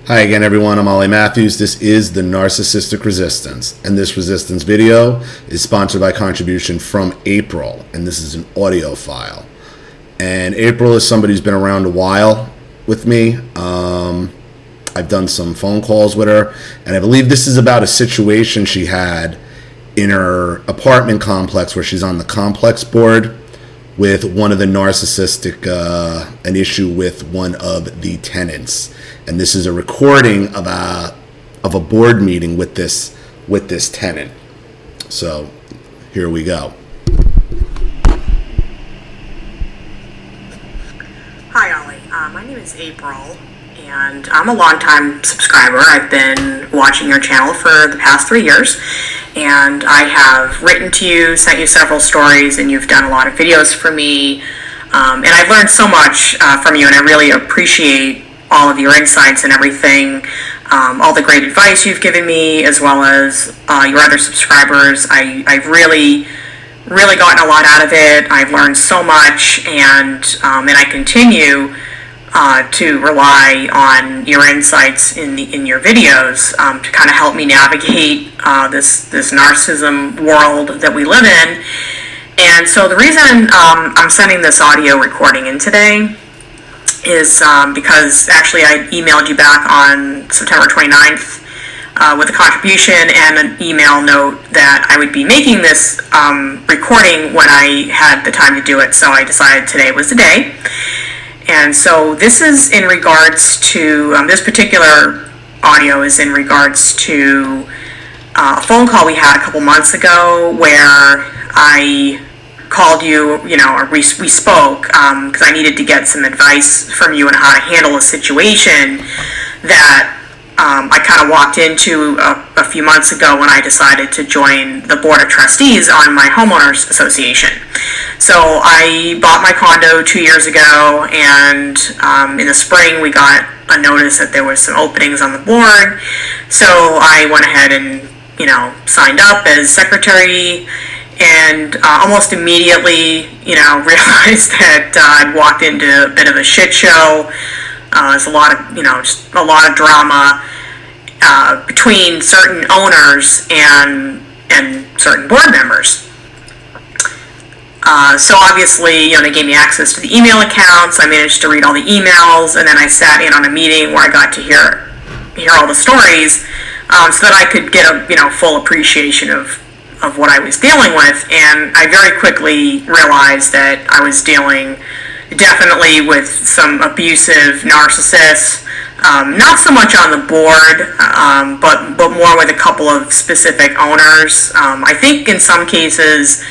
Hi again, everyone. I'm Ollie Matthews. This is the Narcissistic Resistance, and this resistance video is sponsored by contribution from April, and this is an audio file. And April is somebody who's been around a while with me. I've done some phone calls with her, and I believe this is about a situation she had in her apartment complex where she's on the complex board with one of the narcissistic, an issue with one of the tenants. And this is a recording of a board meeting with this tenant. So here we go. Hi Ollie, my name is April, and I'm a longtime subscriber. I've been watching your channel for the past 3 years, and I have written to you, sent you several stories, and you've done a lot of videos for me. And I've learned so much from you, and I really appreciate all of your insights and everything, all the great advice you've given me, as well as your other subscribers. I've really gotten a lot out of it. I've learned so much, and I continue to rely on your insights in your videos to kind of help me navigate this narcissism world that we live in. And so the reason I'm sending this audio recording in today is because actually I emailed you back on September 29th with a contribution and an email note that I would be making this recording when I had the time to do it, so I decided today was the day. And so this is in regards to, this particular audio is in regards to a phone call we had a couple months ago where I called you, or we spoke because I needed to get some advice from you on how to handle a situation that I kind of walked into a few months ago when I decided to join the board of trustees on my homeowners association. So I bought my condo 2 years ago, and in the spring we got a notice that there was some openings on the board. So I went ahead and signed up as secretary, and almost immediately realized that I'd walked into a bit of a shit show. There's a lot of just a lot of drama between certain owners and certain board members. So obviously, they gave me access to the email accounts. I managed to read all the emails, and then I sat in on a meeting where I got to hear all the stories, so that I could get a full appreciation of what I was dealing with. And I very quickly realized that I was dealing definitely with some abusive narcissists, not so much on the board, but more with a couple of specific owners. I think in some cases,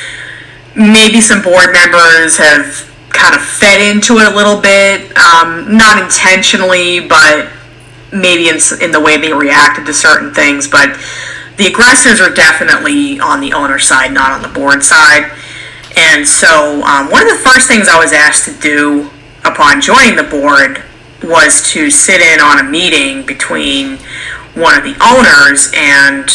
maybe some board members have kind of fed into it a little bit, not intentionally, but maybe in the way they reacted to certain things. But the aggressors are definitely on the owner side, not on the board side. And so one of the first things I was asked to do upon joining the board was to sit in on a meeting between one of the owners and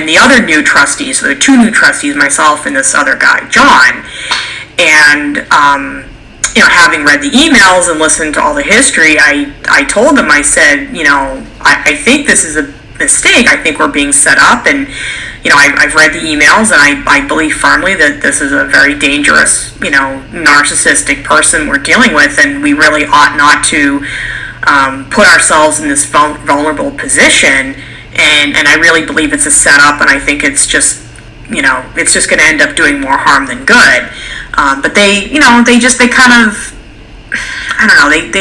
the other new trustees. So there were two new trustees, myself and this other guy, John. And having read the emails and listened to all the history, I told them, I said, I think this is a mistake. I think we're being set up, and I've read the emails, and I believe firmly that this is a very dangerous, narcissistic person we're dealing with, and we really ought not to put ourselves in this vulnerable position. And I really believe it's a setup, and I think it's just it's just going to end up doing more harm than good. But they kind of, I don't know, they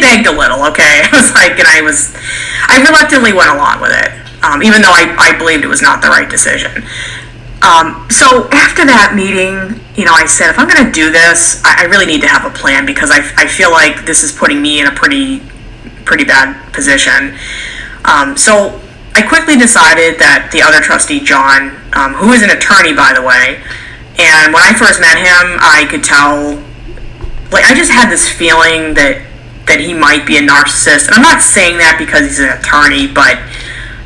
begged a little, okay? It was like, and I reluctantly went along with it, even though I believed it was not the right decision. So after that meeting, I said, if I'm going to do this, I really need to have a plan, because I feel like this is putting me in a pretty bad position. So I quickly decided that the other trustee, John, who is an attorney, by the way, and when I first met him, I could tell, I just had this feeling that he might be a narcissist. And I'm not saying that because he's an attorney, but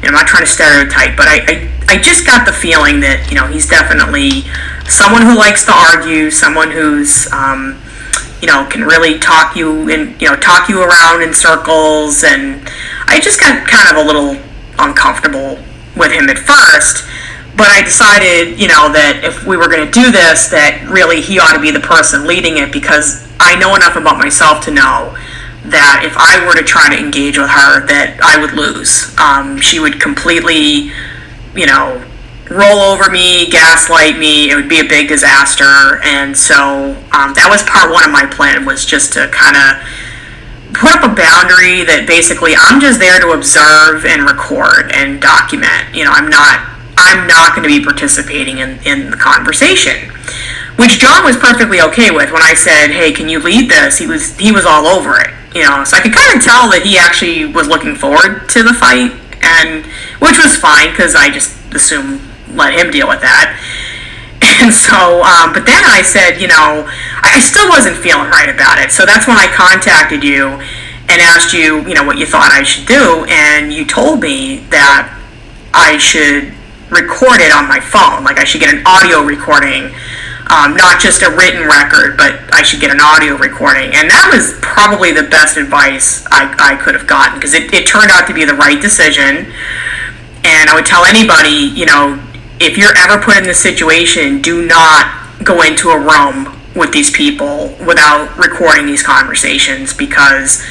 I'm not trying to stereotype, but I just got the feeling that, he's definitely someone who likes to argue, someone who's, can really talk you around in circles, and I just got kind of a little uncomfortable with him at first. But I decided, that if we were going to do this, that really he ought to be the person leading it, because I know enough about myself to know that if I were to try to engage with her, that I would lose. She would completely, roll over me, gaslight me. It would be a big disaster. And so that was part one of my plan, was just to kind of put up a boundary that basically I'm just there to observe and record and document. I'm not going to be participating in the conversation, which John was perfectly okay with. When I said, hey, can you lead this, he was all over it. So I could kind of tell that he actually was looking forward to the fight, and which was fine, because I just assumed let him deal with that. And so, but then I said, I still wasn't feeling right about it. So that's when I contacted you and asked you, what you thought I should do. And you told me that I should record it on my phone. Like, I should get an audio recording, not just a written record, but I should get an audio recording. And that was probably the best advice I could have gotten, because it turned out to be the right decision. And I would tell anybody, if you're ever put in this situation, do not go into a room with these people without recording these conversations, because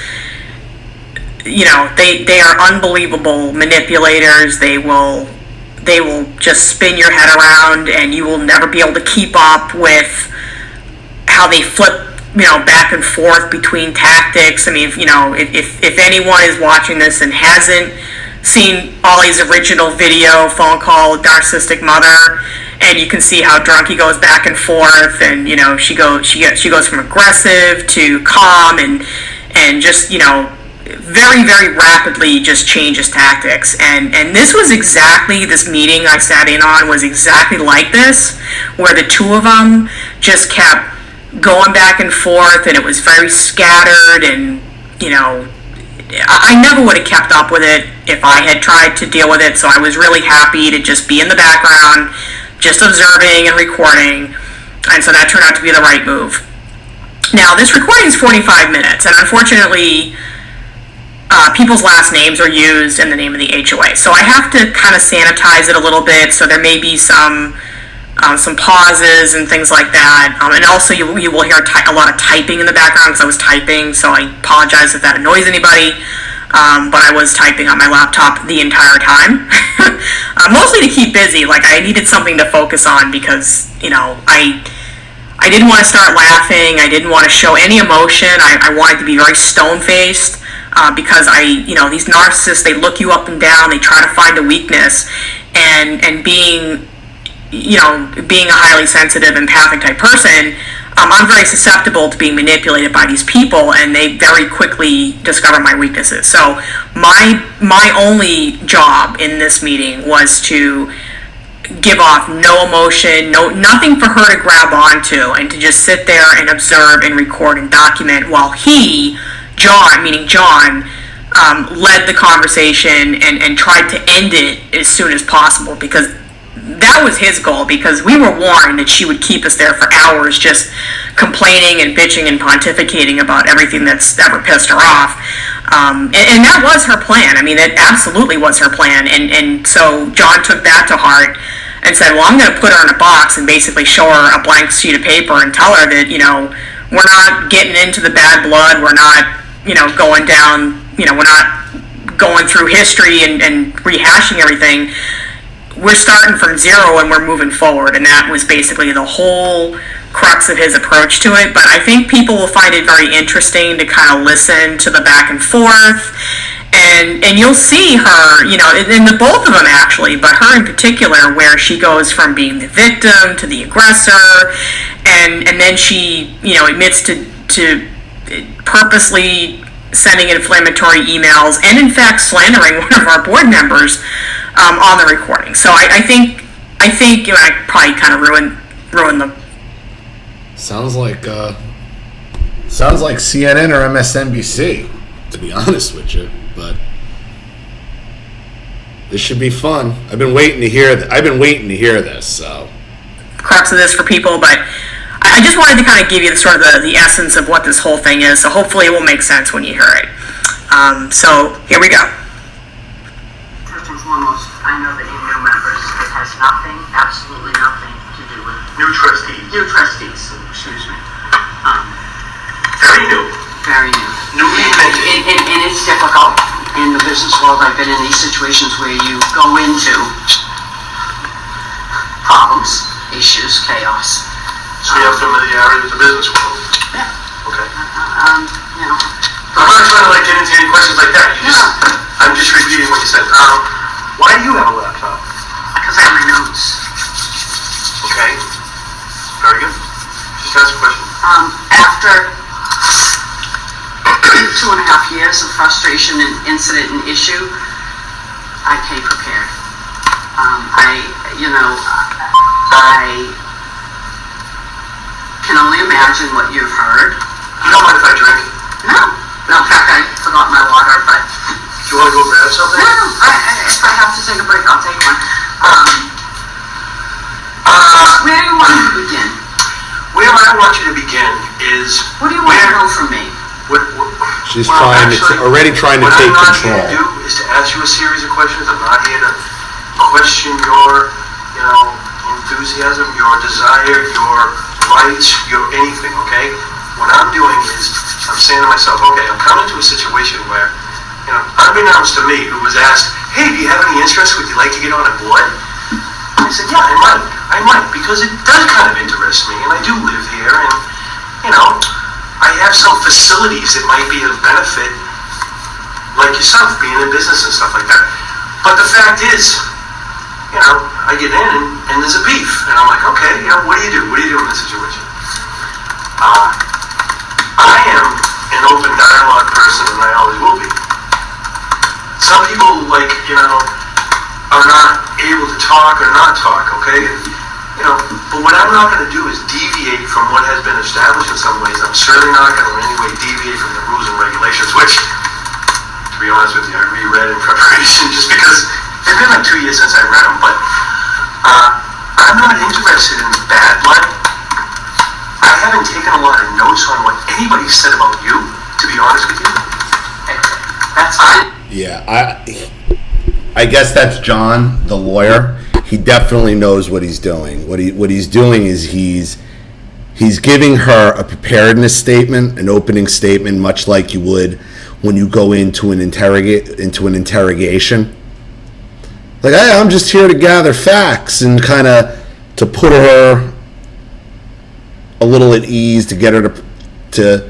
they are unbelievable manipulators. They will just spin your head around, and you will never be able to keep up with how they flip back and forth between tactics. I mean, if anyone is watching this and hasn't seen Ollie's original video, phone call with Narcissistic Mother, and you can see how drunk he goes back and forth, and she goes from aggressive to calm, and just very, very rapidly just changes tactics. And this meeting I sat in on was exactly like this, where the two of them just kept going back and forth, and it was very scattered, and I never would have kept up with it if I had tried to deal with it. So I was really happy to just be in the background, just observing and recording, and so that turned out to be the right move. Now, this recording is 45 minutes, and unfortunately people's last names are used in the name of the HOA. So I have to kind of sanitize it a little bit, so there may be some pauses and things like that. And also you will hear a lot of typing in the background, because I was typing, so I apologize if that annoys anybody. But I was typing on my laptop the entire time. Mostly to keep busy. Like, I needed something to focus on, because, I didn't want to start laughing. I didn't want to show any emotion. I wanted to be very stone-faced. Because these narcissists, they look you up and down, they try to find a weakness, and being a highly sensitive, empathic type person, I'm very susceptible to being manipulated by these people, and they very quickly discover my weaknesses. So my only job in this meeting was to give off no emotion, nothing for her to grab onto, and to just sit there and observe and record and document, while John, led the conversation and tried to end it as soon as possible, because that was his goal, because we were warned that she would keep us there for hours just complaining and bitching and pontificating about everything that's ever pissed her off. And that was her plan. I mean, it absolutely was her plan. And so John took that to heart and said, well, I'm going to put her in a box and basically show her a blank sheet of paper and tell her that, we're not getting into the bad blood. We're not going down, we're not going through history and rehashing everything. We're starting from zero and we're moving forward. And that was basically the whole crux of his approach to it. But I think people will find it very interesting to kind of listen to the back and forth. And you'll see her, in the both of them actually, but her in particular, where she goes from being the victim to the aggressor. And then she, admits to purposely sending inflammatory emails and in fact slandering one of our board members on the recording. So I think I probably kind of ruined the. Sounds like CNN or MSNBC, to be honest with you. But this should be fun. I've been waiting to hear this. So. Crux of this for people, but I just wanted to kind of give you the essence of what this whole thing is, so hopefully it will make sense when you hear it. So here we go. First and foremost, I know that you new members. It has nothing, absolutely nothing to do with new trustees. New trustees, excuse me. Very new. Very new. Newly minted. And it's difficult. In the business world, I've been in these situations where you go into problems, issues, chaos. So you have familiarity with the business world? Yeah. Okay. You know. I'm not trying to get into any questions like that. I'm just repeating what you said. Why do you have a laptop? Because I have my notes. Okay. Very good. Just ask a question. After 2.5 years of frustration and incident and issue, I came prepared. I can only imagine what you've heard. You don't mind if I drink? No. In fact, I forgot my water, but... Do you want to go grab something? No. If I have to take a break, I'll take one. Where do you want me to begin? Where I want you to begin is... What do you want to know from me? She's already trying to take control. What I'm not here to do is to ask you a series of questions. I'm not here to question your, enthusiasm, your desire, your rights, your anything, okay? What I'm doing is, I'm saying to myself, okay, I'm coming to a situation where, unbeknownst to me, who was asked, hey, do you have any interest? Would you like to get on a board? I said, yeah, I might, because it does kind of interest me, and I do live here, and, I have some facilities that might be of benefit, like yourself, being in business and stuff like that. But the fact is, I get in and there's a beef, and I'm like, okay, what do you do? What do you do in this situation? I am an open dialogue person, and I always will be. Some people, are not able to talk or not talk, okay? But what I'm not going to do is deviate from what has been established in some ways. I'm certainly not going to in any way deviate from the rules and regulations, which, to be honest with you, I reread in preparation just because it's been like 2 years since I read them, but I'm not interested in the bad blood. I haven't taken a lot of notes on what anybody said about you, to be honest with you. That's fine. Yeah, I guess that's John, the lawyer. He definitely knows what he's doing. What he's doing is he's giving her a preparedness statement, an opening statement, much like you would when you go into an interrogation. Like, hey, I'm just here to gather facts and kind of to put her a little at ease, to get her to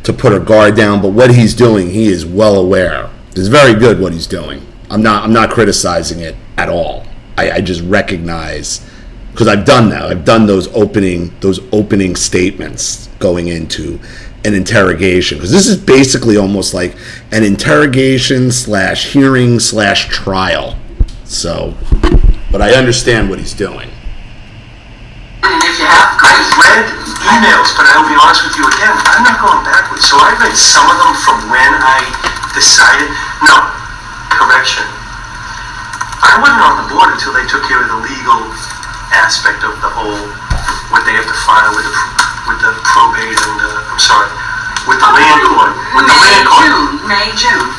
put her guard down. But what he's doing, he is well aware. It's very good what he's doing. I'm not criticizing it at all. I just recognize, because I've done that. I've done those opening statements going into an interrogation, because this is basically almost like an interrogation / hearing / trial. So, but I understand what he's doing. And if you have, I've read emails, but I will be honest with you again, I'm not going backwards. So I read some of them from when I decided, no, correction. I wasn't on the board until they took care of the legal aspect of the whole, what they have to file with the probate and, with the land court. With the land court. June.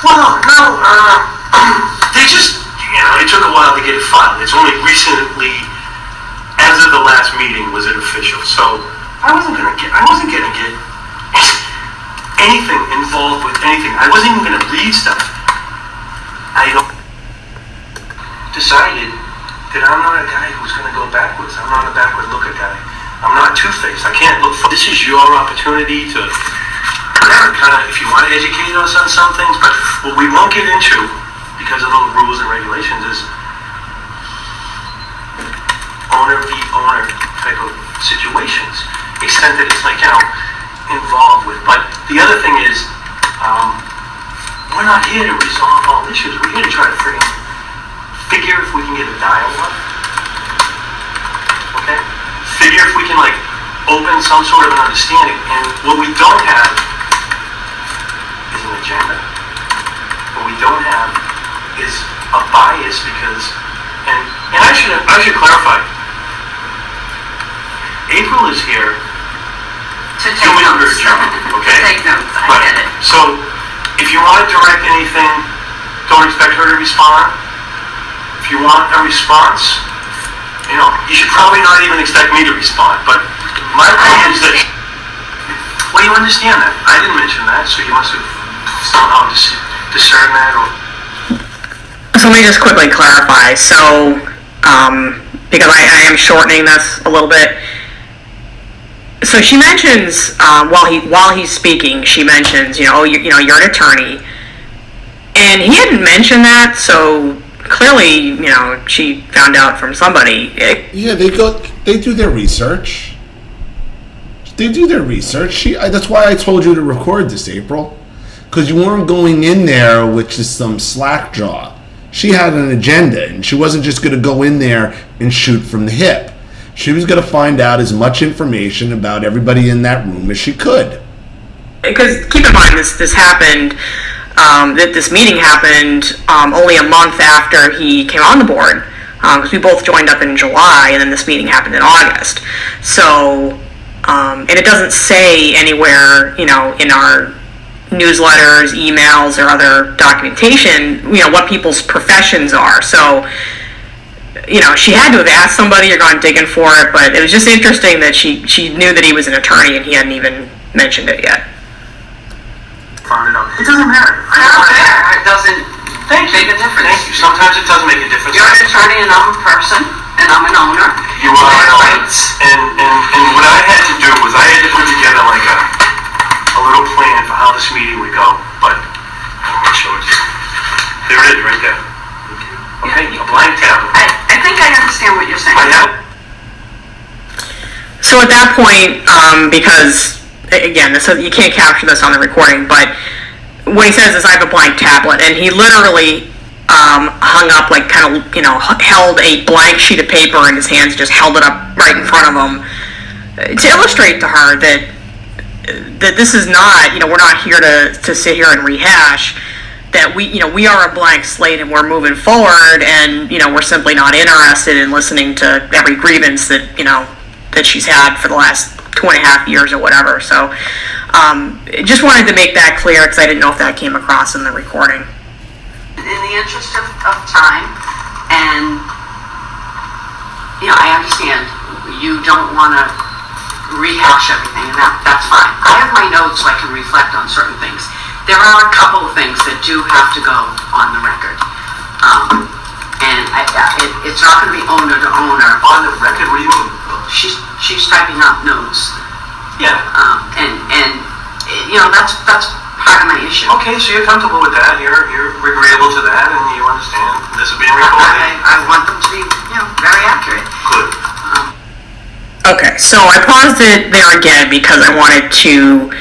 Well, no, they just, it took a while to get it filed. It's only recently, as of the last meeting, was it official. So I wasn't gonna get anything involved with anything. I wasn't even gonna read stuff. I decided that I'm not a guy who's going to go backwards. I'm not a backward looker guy. I'm not two-faced. I can't look for... This is your opportunity to, kind of, if you want to educate us on some things, but what we won't get into, because of those rules and regulations, is owner v. owner type of situations, extent that it's involved with. But the other thing is, we're not here to resolve all issues. We're here to try to figure if we can get a dialogue, okay? Figure if we can open some sort of an understanding. And what we don't have is an agenda. What we don't have is a bias, because, and I should clarify, April is here To take doing her notes. job, okay? To take notes, I Right. get it. So, if you want to direct anything, don't expect her to respond. If you want a response, you should probably not even expect me to respond. But my point is that, well, you understand that. I didn't mention that, so you must have somehow discerned that. So let me just quickly clarify. So, because I am shortening this a little bit. So she mentions while he's speaking, she mentions you're an attorney, and he hadn't mentioned that. So clearly, she found out from somebody. Yeah, they do their research. That's why I told you to record this, April, because you weren't going in there with just some slack jaw. She had an agenda, and she wasn't just going to go in there and shoot from the hip. She was going to find out as much information about everybody in that room as she could. Because keep in mind, this happened. That this meeting happened only a month after he came on the board. Because we both joined up in July, and then this meeting happened in August. So, and it doesn't say anywhere, in our newsletters, emails, or other documentation, what people's professions are. So, she had to have asked somebody or gone digging for it, but it was just interesting that she knew that he was an attorney and he hadn't even mentioned it yet. Found it out. It doesn't matter. It doesn't make a difference. Thank you. Sometimes it does make a difference. You're an attorney and I'm a person and I'm an owner. You are an owner. Rights. And what I had to do was I had to put together like a little plan for how this meeting would go, but I'm going to show it to you. There it is, right there. Okay, a blank tablet. I think I understand what you're saying. I have. So at that point, because again, you can't capture this on the recording, but what he says is, I have a blank tablet, and he literally hung up, like, kind of, held a blank sheet of paper in his hands, just held it up right in front of him to illustrate to her that this is not, we're not here to sit here and rehash. That we are a blank slate and we're moving forward, and we're simply not interested in listening to every grievance that that she's had for the last 2.5 years or whatever. So, just wanted to make that clear because I didn't know if that came across in the recording. In the interest of time, and I understand you don't want to rehash everything, and that's fine. I have my notes so I can reflect on certain things. There are a couple of things that do have to go on the record. And it's not going to be owner to owner. On the record? What do you mean? She's typing up notes. Yeah. That's part of my issue. Okay, so you're comfortable with that. You're agreeable to that, and you understand this is being recorded. I want them to be, very accurate. Good. Okay, so I paused it there again because I wanted to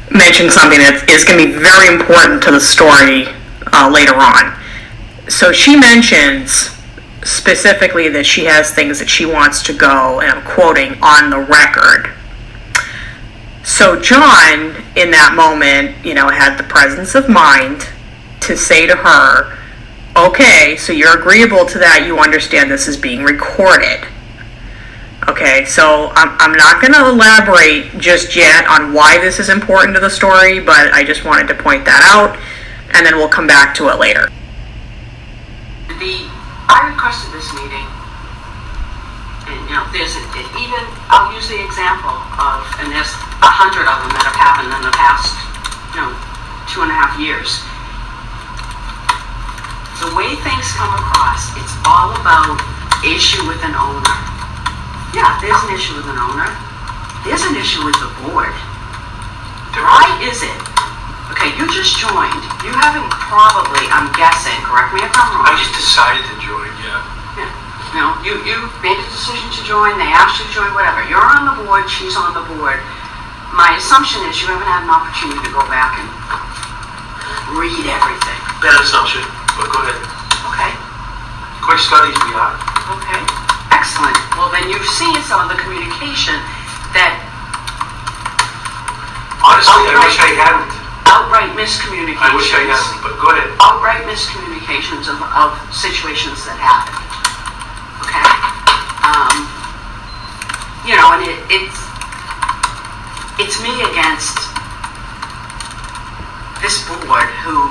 mention something that is going to be very important to the story later on. So she mentions specifically that she has things that she wants to go, and I'm quoting, on the record. So John, in that moment, had the presence of mind to say to her, okay, so you're agreeable to that, you understand this is being recorded. Okay, so I'm not going to elaborate just yet on why this is important to the story, but I just wanted to point that out, and then we'll come back to it later. I requested this meeting, and there's even, I'll use the example of, and there's 100 of them that have happened in the past, 2.5 years. The way things come across, it's all about issue with an owner. Yeah, there's an issue with an owner. There's an issue with the board. Why is it? Okay, you just joined. You haven't probably, I'm guessing, correct me if I'm wrong. I just decided to join, yeah. You made a decision to join, they asked you to join, whatever. You're on the board, she's on the board. My assumption is you haven't had an opportunity to go back and read everything. Bad assumption, but go ahead. Okay. Quick studies we are. Okay. Excellent. Well, then you've seen some of the communication that... Honestly, I wish I hadn't. Outright miscommunications. I wish I hadn't, but go ahead. Outright miscommunications of situations that happened. Okay? you know, and it's me against this board who,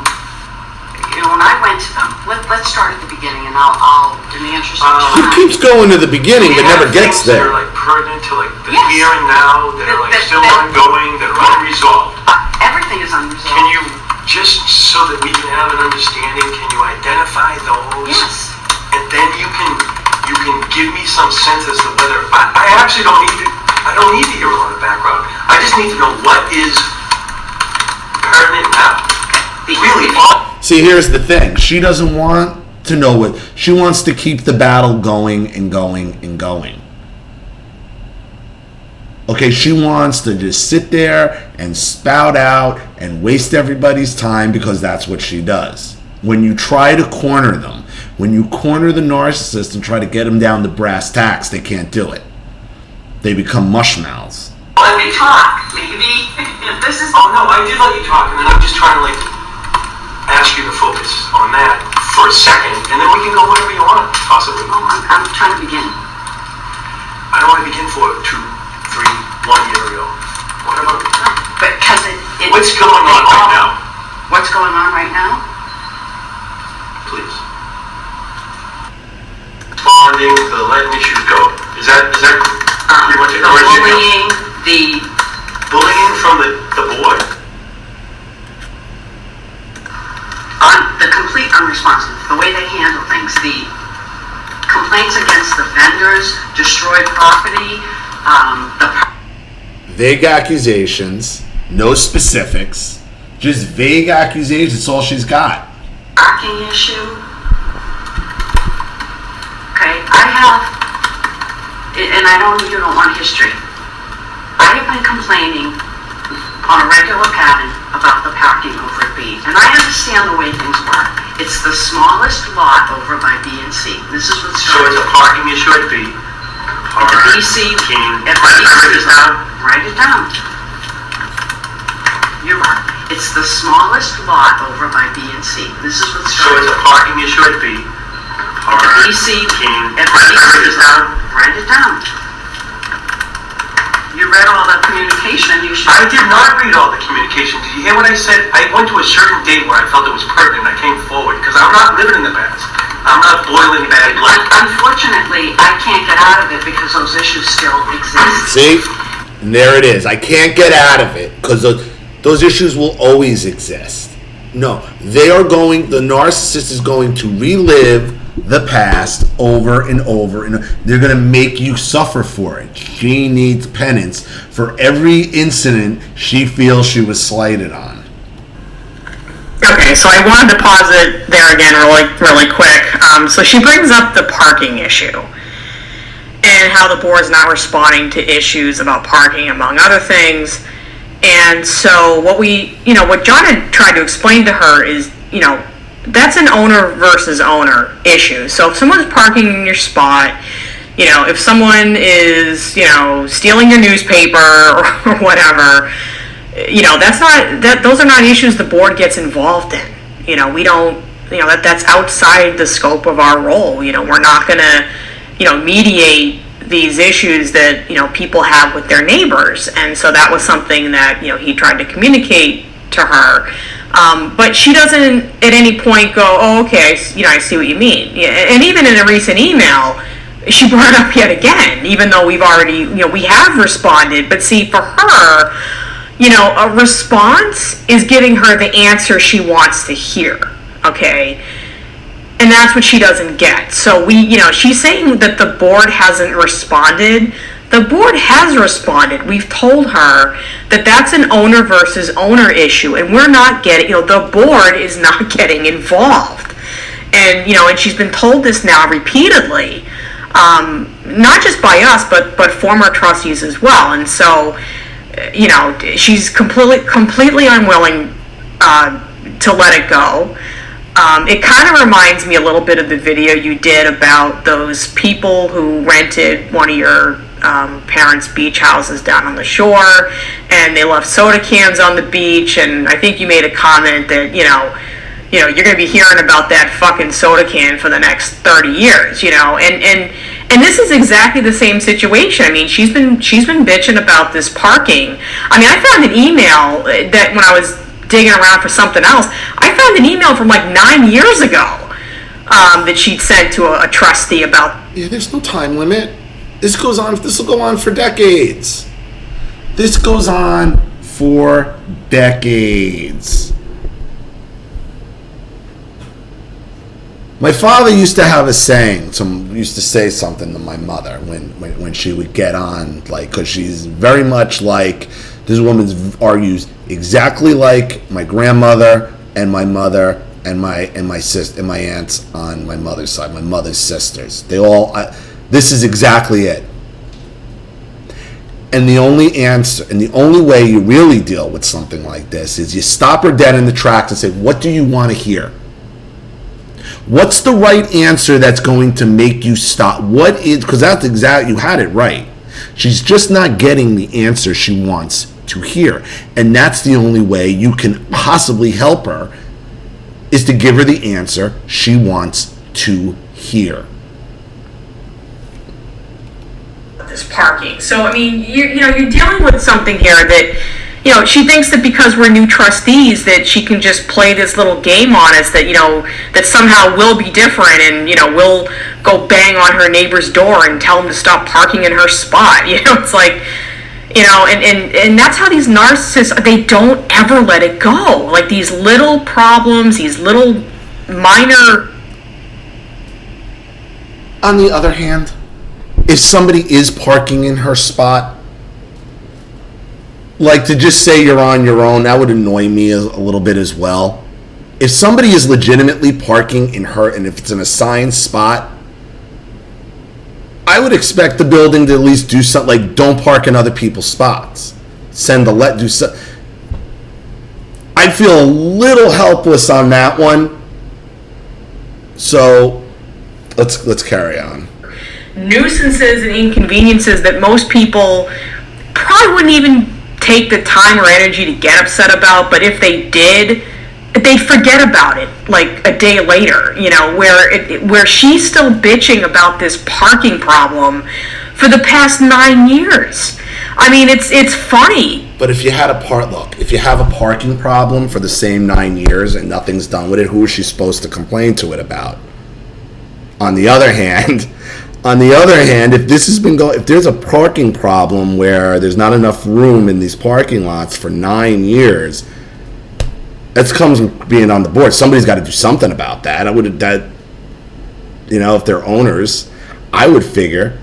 you know, when I went to them, let's start at the beginning, and I'll in the interest of She time. keeps going to the beginning, but never gets Things that there. are like pertinent to like the Yes. here and now, that are like still ongoing, that are unresolved. Everything is unresolved. Can you, just so that we can have an understanding, can you identify those? Yes. And then you can give me some sense as to whether, I actually don't need to hear a lot of background. I just need to know what is pertinent now. Really, See, here's the thing. She doesn't want to know what. She wants to keep the battle going and going and going. Okay, she wants to just sit there and spout out and waste everybody's time because that's what she does. When you try to corner them, when you corner the narcissist and try to get them down to brass tacks, they can't do it. They become mushmouths. Let me talk, maybe. This is. Oh no, I did let you talk, and then I'm just trying to like ask you to focus on that for a second, and then we can go wherever you want, possibly. Oh, I'm trying to begin. I don't want to begin for 2, 3, 1 year ago. What about Because it what's going on right now? What's going on right now? Please. Responding, the letting issues go. Is that pretty much it? The Or is it bullying, bullying from the board? the complete unresponsive, the way they handle things, the complaints against the vendors, destroyed property, Vague accusations, no specifics, just vague accusations. That's all she's got. parking issue. Okay, I have, and I know you don't want history. I have been complaining on a regular pattern about the parking over at B, and I understand the way things work. It's the smallest lot over by B and C. This is what's So it's a parking issue at B. at the BC, at the BC now. Write it down. You're right. It's the smallest lot over by B and C. This is what's So it's a parking issue at B. at the BC, at the BC now. Write it down. You read all the communication. You should. I did not read all the communication. Did you hear what I said? I went to a certain date where I felt it was pertinent. I came forward because I'm not living in the past. I'm not boiling bad blood. Unfortunately, I can't get out of it because those issues still exist. See? And there it is. I can't get out of it because those issues will always exist. No, the narcissist is going to relive the past over and over, and they're going to make you suffer for it. She needs penance for every incident she feels she was slighted on. Okay, so I wanted to pause it there again really quick. So she brings up the parking issue and how the board's not responding to issues about parking, among other things. And so what John had tried to explain to her is, that's an owner versus owner issue. So if someone's parking in your spot, if someone is, stealing your newspaper or whatever, those are not issues the board gets involved in. We don't, that's outside the scope of our role. We're not going to, mediate these issues that, people have with their neighbors. And so that was something that, he tried to communicate to her. But she doesn't at any point go, oh, okay, I see what you mean. And even in a recent email, she brought it up yet again, even though we've already, we have responded. But see, for her, a response is giving her the answer she wants to hear, okay? And that's what she doesn't get. So she's saying that the board hasn't responded. The board has responded. We've told her that that's an owner versus owner issue, and we're not getting, the board is not getting involved. And, and she's been told this now repeatedly, not just by us, but former trustees as well. And so, she's completely unwilling to let it go. It kind of reminds me a little bit of the video you did about those people who rented one of your parents' beach houses down on the shore, and they left soda cans on the beach. And I think you made a comment that you're going to be hearing about that fucking soda can for the next 30 years. And And this is exactly the same situation. I mean, she's been bitching about this parking. I mean, I found an email that when I was digging around for something else, I found an email from like 9 years ago that she'd sent to a trustee about. Yeah, there's no time limit. This will go on for decades. This goes on for decades. My father used to have a saying. Used to say something to my mother when she would get on, like, because she's very much like, this woman argues exactly like my grandmother and my mother and my sister and my aunts on my mother's side, my mother's sisters. They all. This is exactly it. And the only answer and the only way you really deal with something like this is you stop her dead in the tracks and say, "What do you want to hear? What's the right answer that's going to make you stop? What is," because that's exactly, you had it right. She's just not getting the answer she wants to hear. And that's the only way you can possibly help her, is to give her the answer she wants to hear. This parking. So, I mean, you're dealing with something here that, she thinks that because we're new trustees that she can just play this little game on us that, that somehow we'll be different and, we'll go bang on her neighbor's door and tell them to stop parking in her spot. It's like, and that's how these narcissists, they don't ever let it go. Like these little problems, these little minor. On the other hand, if somebody is parking in her spot, like, to just say you're on your own, that would annoy me a little bit as well. If somebody is legitimately parking in her, and if it's an assigned spot, I would expect the building to at least do something, like, don't park in other people's spots. Do so. I'd feel a little helpless on that one. So let's carry on. Nuisances and inconveniences that most people probably wouldn't even take the time or energy to get upset about, but if they did, they forget about it like a day later, where she's still bitching about this parking problem for the past 9 years. I mean, it's funny. But if you have a parking problem for the same 9 years and nothing's done with it, who is she supposed to complain to it about? On the other hand, if there's a parking problem where there's not enough room in these parking lots for 9 years, that comes with being on the board. Somebody's got to do something about that. If they're owners, I would figure.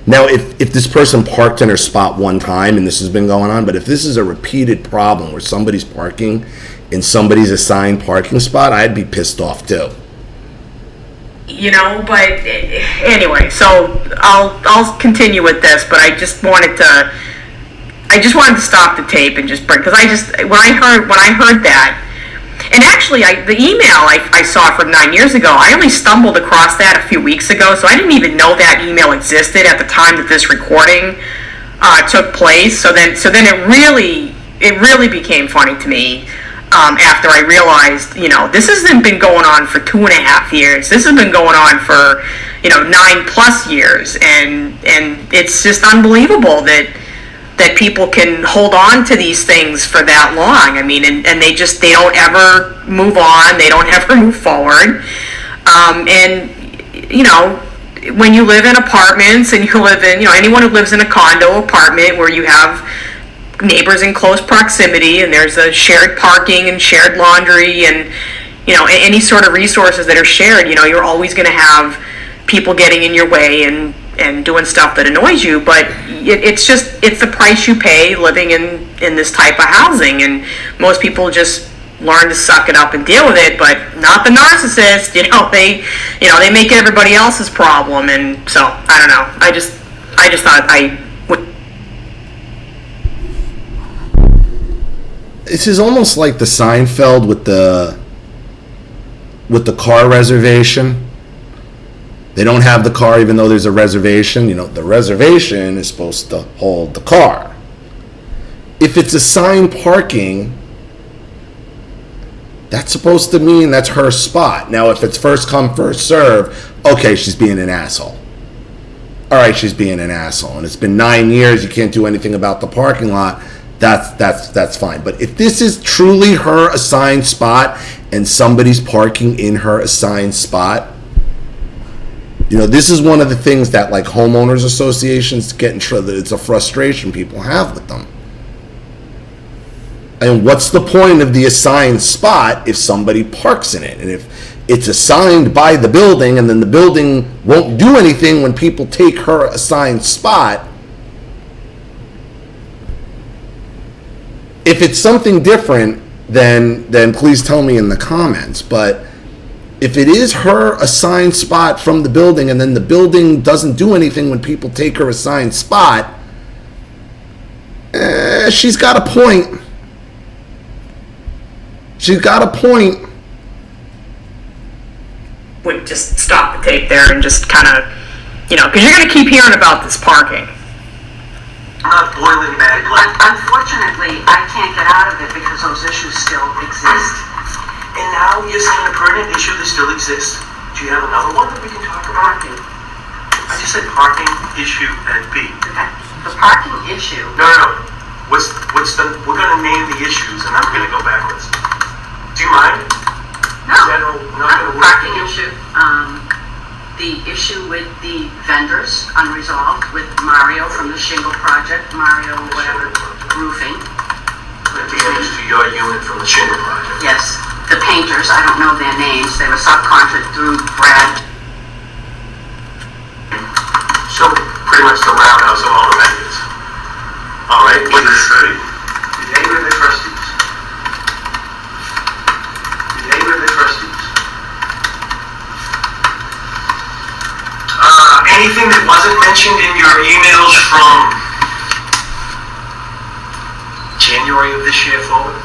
Now, if this person parked in her spot one time and this has been going on, but if this is a repeated problem where somebody's parking in somebody's assigned parking spot, I'd be pissed off too. But anyway, so I'll continue with this, but I just wanted to stop the tape and just bring, because when I heard that, and actually the email I saw from 9 years ago, I only stumbled across that a few weeks ago, so I didn't even know that email existed at the time that this recording took place. So then it really became funny to me. After I realized, this hasn't been going on for 2.5 years. This has been going on for, 9+ years, and it's just unbelievable that people can hold on to these things for that long. I mean, and they don't ever move on. They don't ever move forward. And when you live in apartments and you live in, anyone who lives in a condo apartment where you have neighbors in close proximity and there's a shared parking and shared laundry and any sort of resources that are shared, you're always going to have people getting in your way and doing stuff that annoys you. But it's the price you pay living in this type of housing, and most people just learn to suck it up and deal with it, but not the narcissist. They make it everybody else's problem. And so I don't know, I just thought I would. This is almost like the Seinfeld with the car reservation. They don't have the car even though there's a reservation. The reservation is supposed to hold the car. If it's assigned parking, that's supposed to mean that's her spot. Now, if it's first come, first serve, okay, she's being an asshole. all right, she's being an asshole, and it's been 9 years, you can't do anything about the parking lot, that's fine. But if this is truly her assigned spot and somebody's parking in her assigned spot, you know, this is one of the things that like homeowners associations get in trouble. It's a frustration people have with them. And what's the point of the assigned spot if somebody parks in it? And if it's assigned by the building and then the building won't do anything when people take her assigned spot, if it's something different, then please tell me in the comments. But if it is her assigned spot from the building and then the building doesn't do anything when people take her assigned spot, she's got a point. She's got a point. Would just stop the tape there and just kind of, you know, because you're going to keep hearing about this parking. I'm not boiling bad blood. Unfortunately, I can't get out of it because those issues still exist. And now you're saying a pertinent issue that still exists. Do you have another one that we can talk about? I just said parking issue at B. Okay. The parking issue. No. What's the? We're gonna name the issues, and I'm gonna go backwards. Do you mind? No. Not gonna work. Parking issue. The issue with the vendors unresolved with Mario from the Shingle Project, Mario whatever, roofing. The damage to your unit from the Shingle Project. Yes. The painters, I don't know their names. They were subcontracted through Brad. So pretty much the roundhouse of all the vendors. All right. What is the name of the trustees? The name of the trustees. Anything that wasn't mentioned in your emails from January of this year forward?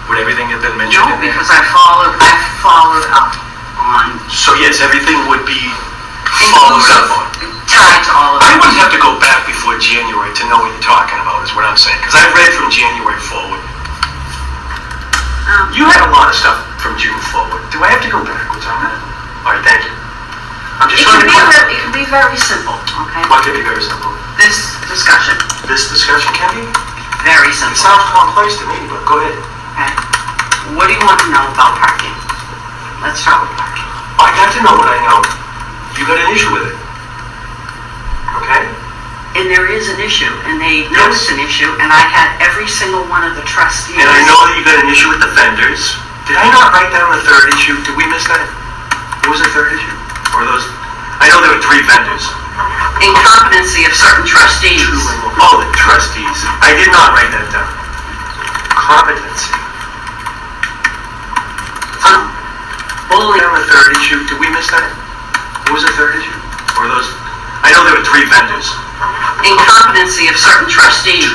Would everything have been mentioned No, in there? because I followed up on So yes, everything would be followed up on. tied to all of I it. wouldn't have to go back before January to know what you're talking about, is what I'm saying. Because I read from January forward. You had a lot of stuff from June forward. Do I have to go backwards on that? All right, thank you. I'm just trying to clarify. It can be very simple, okay? What can be very simple? This discussion, This discussion can be? very It simple, sounds complex to me, but go ahead. okay? What do you want to know about parking? Let's start with parking. I got to know what I know. You got an issue with it. Okay? And there is an issue, and they noticed an issue, and I had every single one of the trustees. And I know that you got an issue with the vendors. Did I not write down the third issue? Did we miss that? What was the third issue? Or those? I know there were 3 vendors. Incompetency of certain trustees. Oh, the trustees. I did not write that down. Competency. Bullying. Down the third issue. Did we miss that? What was the third issue? Or those? I know there were 3 vendors. Incompetency of certain trustees.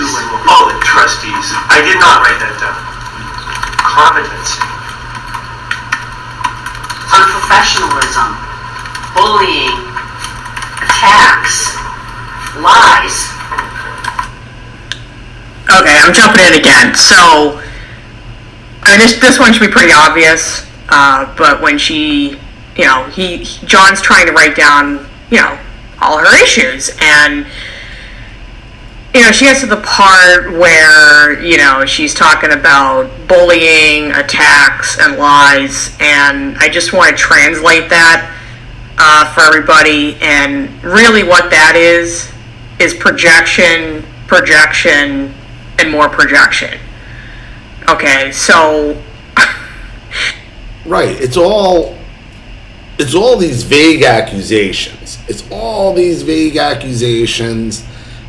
Oh, the trustees. I did not write that down. Competency. Unprofessionalism. Bullying. Attacks. Lies. Okay, I'm jumping in again. So, I mean, this one should be pretty obvious. But when she, you know, John's trying to write down, you know, all her issues, and you know, she gets to the part where, you know, she's talking about bullying, attacks, and lies, and I just want to translate that for everybody. And really, what that is projection, and more projection. Okay, so. Right. It's all these vague accusations. It's all these vague accusations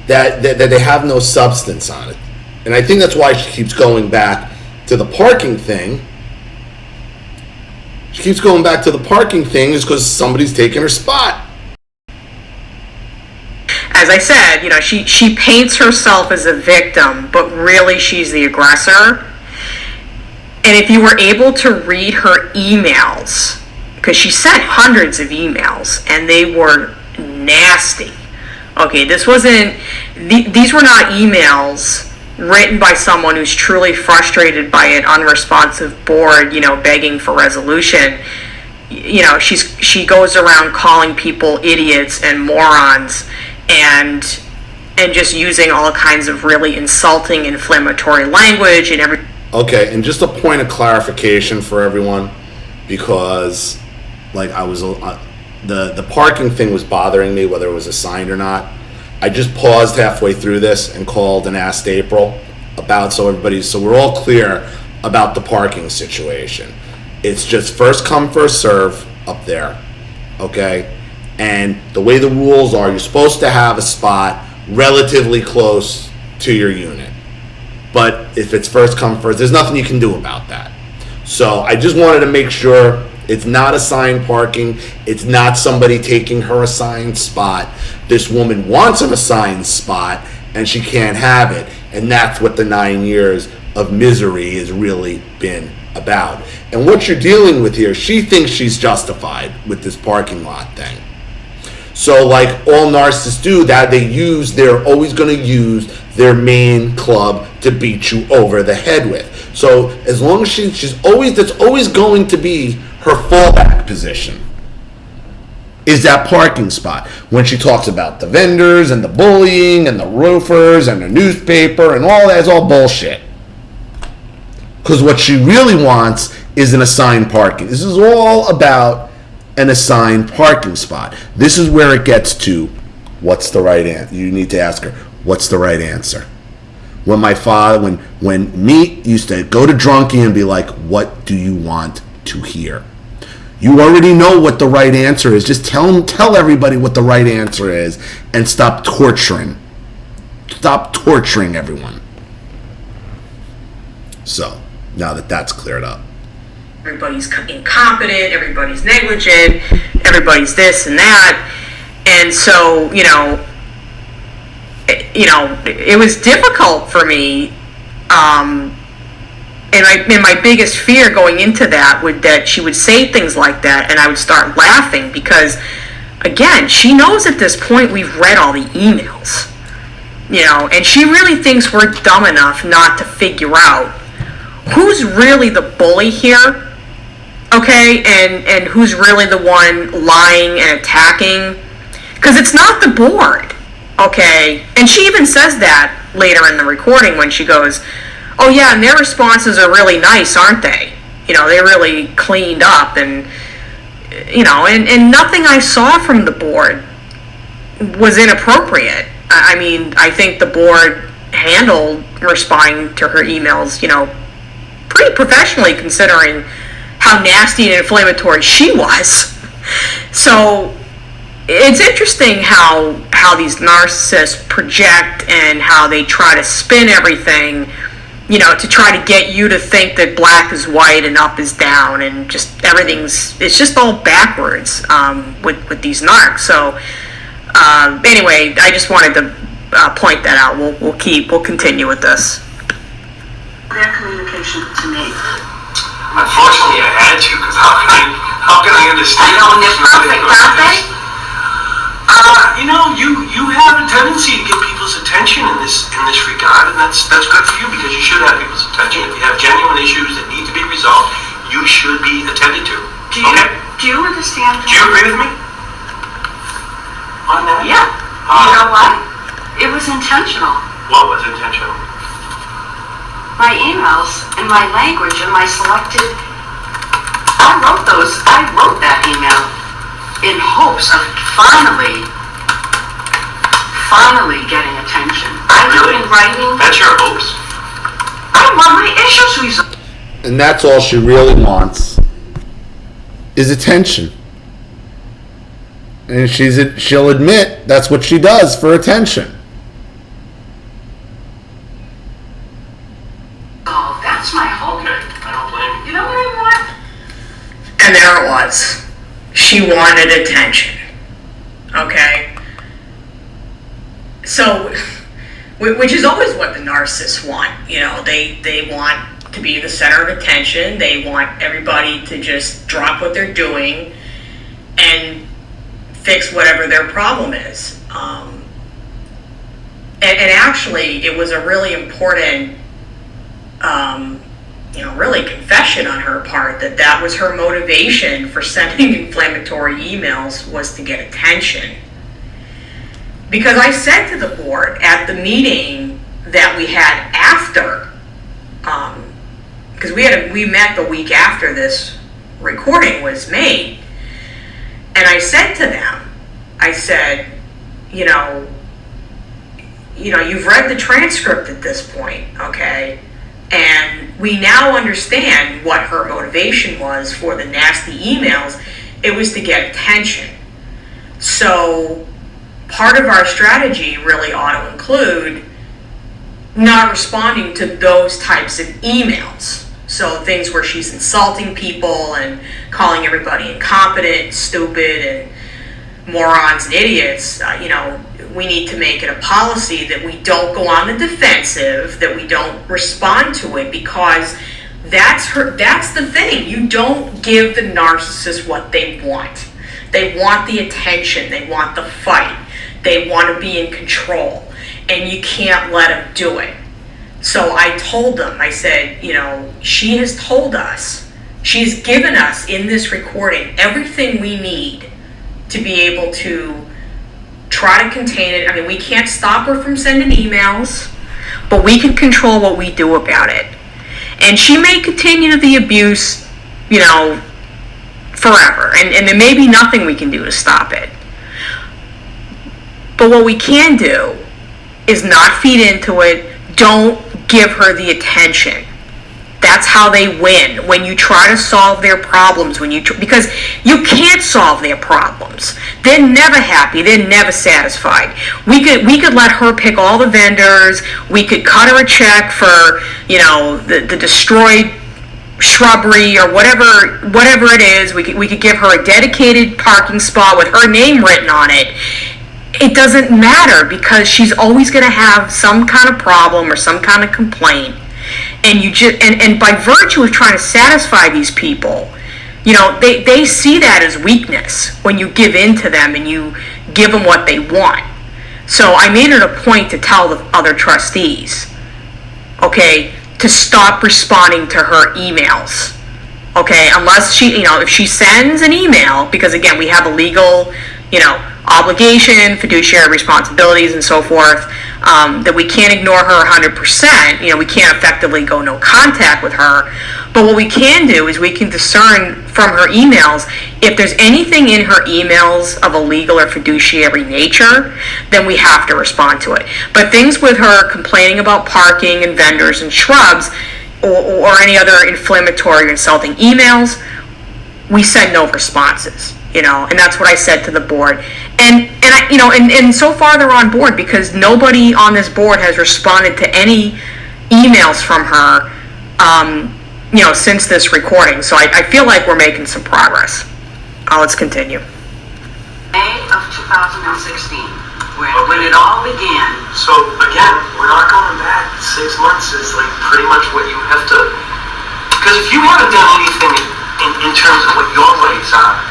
that they have no substance on it. And I think that's why she keeps going back to the parking thing. She keeps going back to the parking thing is because somebody's taking her spot. As I said, you know, she paints herself as a victim, but really she's the aggressor. And if you were able to read her emails, because she sent hundreds of emails, and they were nasty. Okay, these were not emails written by someone who's truly frustrated by an unresponsive board, you know, begging for resolution. she goes around calling people idiots and morons, and just using all kinds of really insulting, inflammatory language and every. Okay, and just a point of clarification for everyone, because like I was the parking thing was bothering me, whether it was assigned or not. I just paused halfway through this and called and asked April about, so we're all clear about the parking situation. It's just first come, first serve up there, okay? And the way the rules are, you're supposed to have a spot relatively close to your unit. But if it's first come, first, there's nothing you can do about that. So I just wanted to make sure it's not assigned parking. It's not somebody taking her assigned spot. This woman wants an assigned spot and she can't have it. And that's what the 9 years of misery has really been about. And what you're dealing with here, she thinks she's justified with this parking lot thing. So like all narcissists do, that they're always going to use their main club to beat you over the head with. So as long as that's always going to be her fallback position, is that parking spot. When she talks about the vendors and the bullying and the roofers and the newspaper and all that's all bullshit. Because what she really wants is an assigned parking. This is all about an assigned parking spot. This is where it gets to what's the right answer. You need to ask her, what's the right answer? When my father, when me used to go to Drunky and be like, what do you want to hear? You already know what the right answer is. Just tell everybody what the right answer is and stop torturing. Stop torturing everyone. So, now that that's cleared up. Everybody's incompetent, everybody's negligent, everybody's this and that. And so, it was difficult for me. And my biggest fear going into that would that she would say things like that and I would start laughing because, again, she knows at this point we've read all the emails. And she really thinks we're dumb enough not to figure out who's really the bully here, okay, and who's really the one lying and attacking. Because it's not the board, okay? And she even says that later in the recording when she goes, oh yeah, and their responses are really nice, aren't they? They really cleaned up and nothing I saw from the board was inappropriate. I mean, I think the board handled responding to her emails, pretty professionally considering how nasty and inflammatory she was. So it's interesting how these narcissists project and how they try to spin everything, to try to get you to think that black is white and up is down and just it's just all backwards with these narcs. So anyway, I just wanted to point that out. We'll continue with this. Their communication to me. Unfortunately, I had to, because how can I understand? I know, and they're perfect, aren't they? You have a tendency to get people's attention in this regard, and that's good for you because you should have people's attention. If you have genuine issues that need to be resolved, you should be attended to. Do you understand? Do you agree with me on that? Yeah. You know what? It was intentional. What was intentional? My emails and my language and my selected. I wrote that email in hopes of finally getting attention. I've been writing. That's your hopes? I want my issues resolved. And that's all she really wants is attention. And she'll admit that's what she does for attention. Oh, that's my hope. Okay, I don't blame you. You know what I want? And there it was. She wanted attention. Okay? So, which is always what the narcissists want. They want to be the center of attention. They want everybody to just drop what they're doing and fix whatever their problem is. And actually, it was a really important, really confession confession on her part that that was her motivation for sending inflammatory emails, was to get attention. Because I said to the board at the meeting that we had after, because we met the week after this recording was made, and I said to them, I said, you've read the transcript at this point, okay? And we now understand what her motivation was for the nasty emails. It was to get attention. So part of our strategy really ought to include not responding to those types of emails. So things where she's insulting people and calling everybody incompetent, stupid, and morons and idiots. We need to make it a policy that we don't go on the defensive, that we don't respond to it, because that's the thing. You don't give the narcissist what they want. They want the attention, they want the fight, they want to be in control, and you can't let them do it. So I told them, I said, she has told us, she's given us in this recording everything we need to be able to try to contain it. I mean, we can't stop her from sending emails, but we can control what we do about it. And she may continue the abuse, forever. And there may be nothing we can do to stop it. But what we can do is not feed into it. Don't give her the attention. That's how they win. When you try to solve their problems, because you can't solve their problems. They're never happy. They're never satisfied. We could let her pick all the vendors. We could cut her a check for the destroyed shrubbery or whatever it is. We could give her a dedicated parking spot with her name written on it. It doesn't matter, because she's always going to have some kind of problem or some kind of complaint. And and by virtue of trying to satisfy these people, they see that as weakness when you give in to them and you give them what they want. So I made it a point to tell the other trustees, okay, to stop responding to her emails. Okay, unless if she sends an email, because again, we have a legal, obligation, fiduciary responsibilities, and so forth, that we can't ignore her 100%. We can't effectively go no contact with her. But what we can do is we can discern from her emails if there's anything in her emails of a legal or fiduciary nature, then we have to respond to it. But things with her complaining about parking and vendors and shrubs, or any other inflammatory or insulting emails, we send no responses. And that's what I said to the board. And so far they're on board, because nobody on this board has responded to any emails from her, since this recording. So I feel like we're making some progress. Let's continue. May of 2016, when it all began. So again, we're not going back. 6 months is like pretty much what you have to, because if you haven't done anything in terms of what your rights are,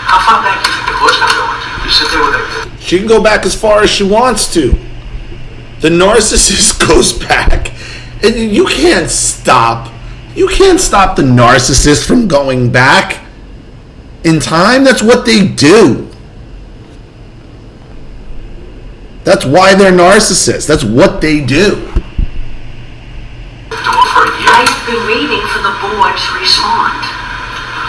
how far back do you think the court's going to go with you? You sit there with a... She can go back as far as she wants to. The narcissist goes back. And you can't stop the narcissist from going back in time. That's what they do. That's why they're narcissists. That's what they do. I've been waiting for the board to respond.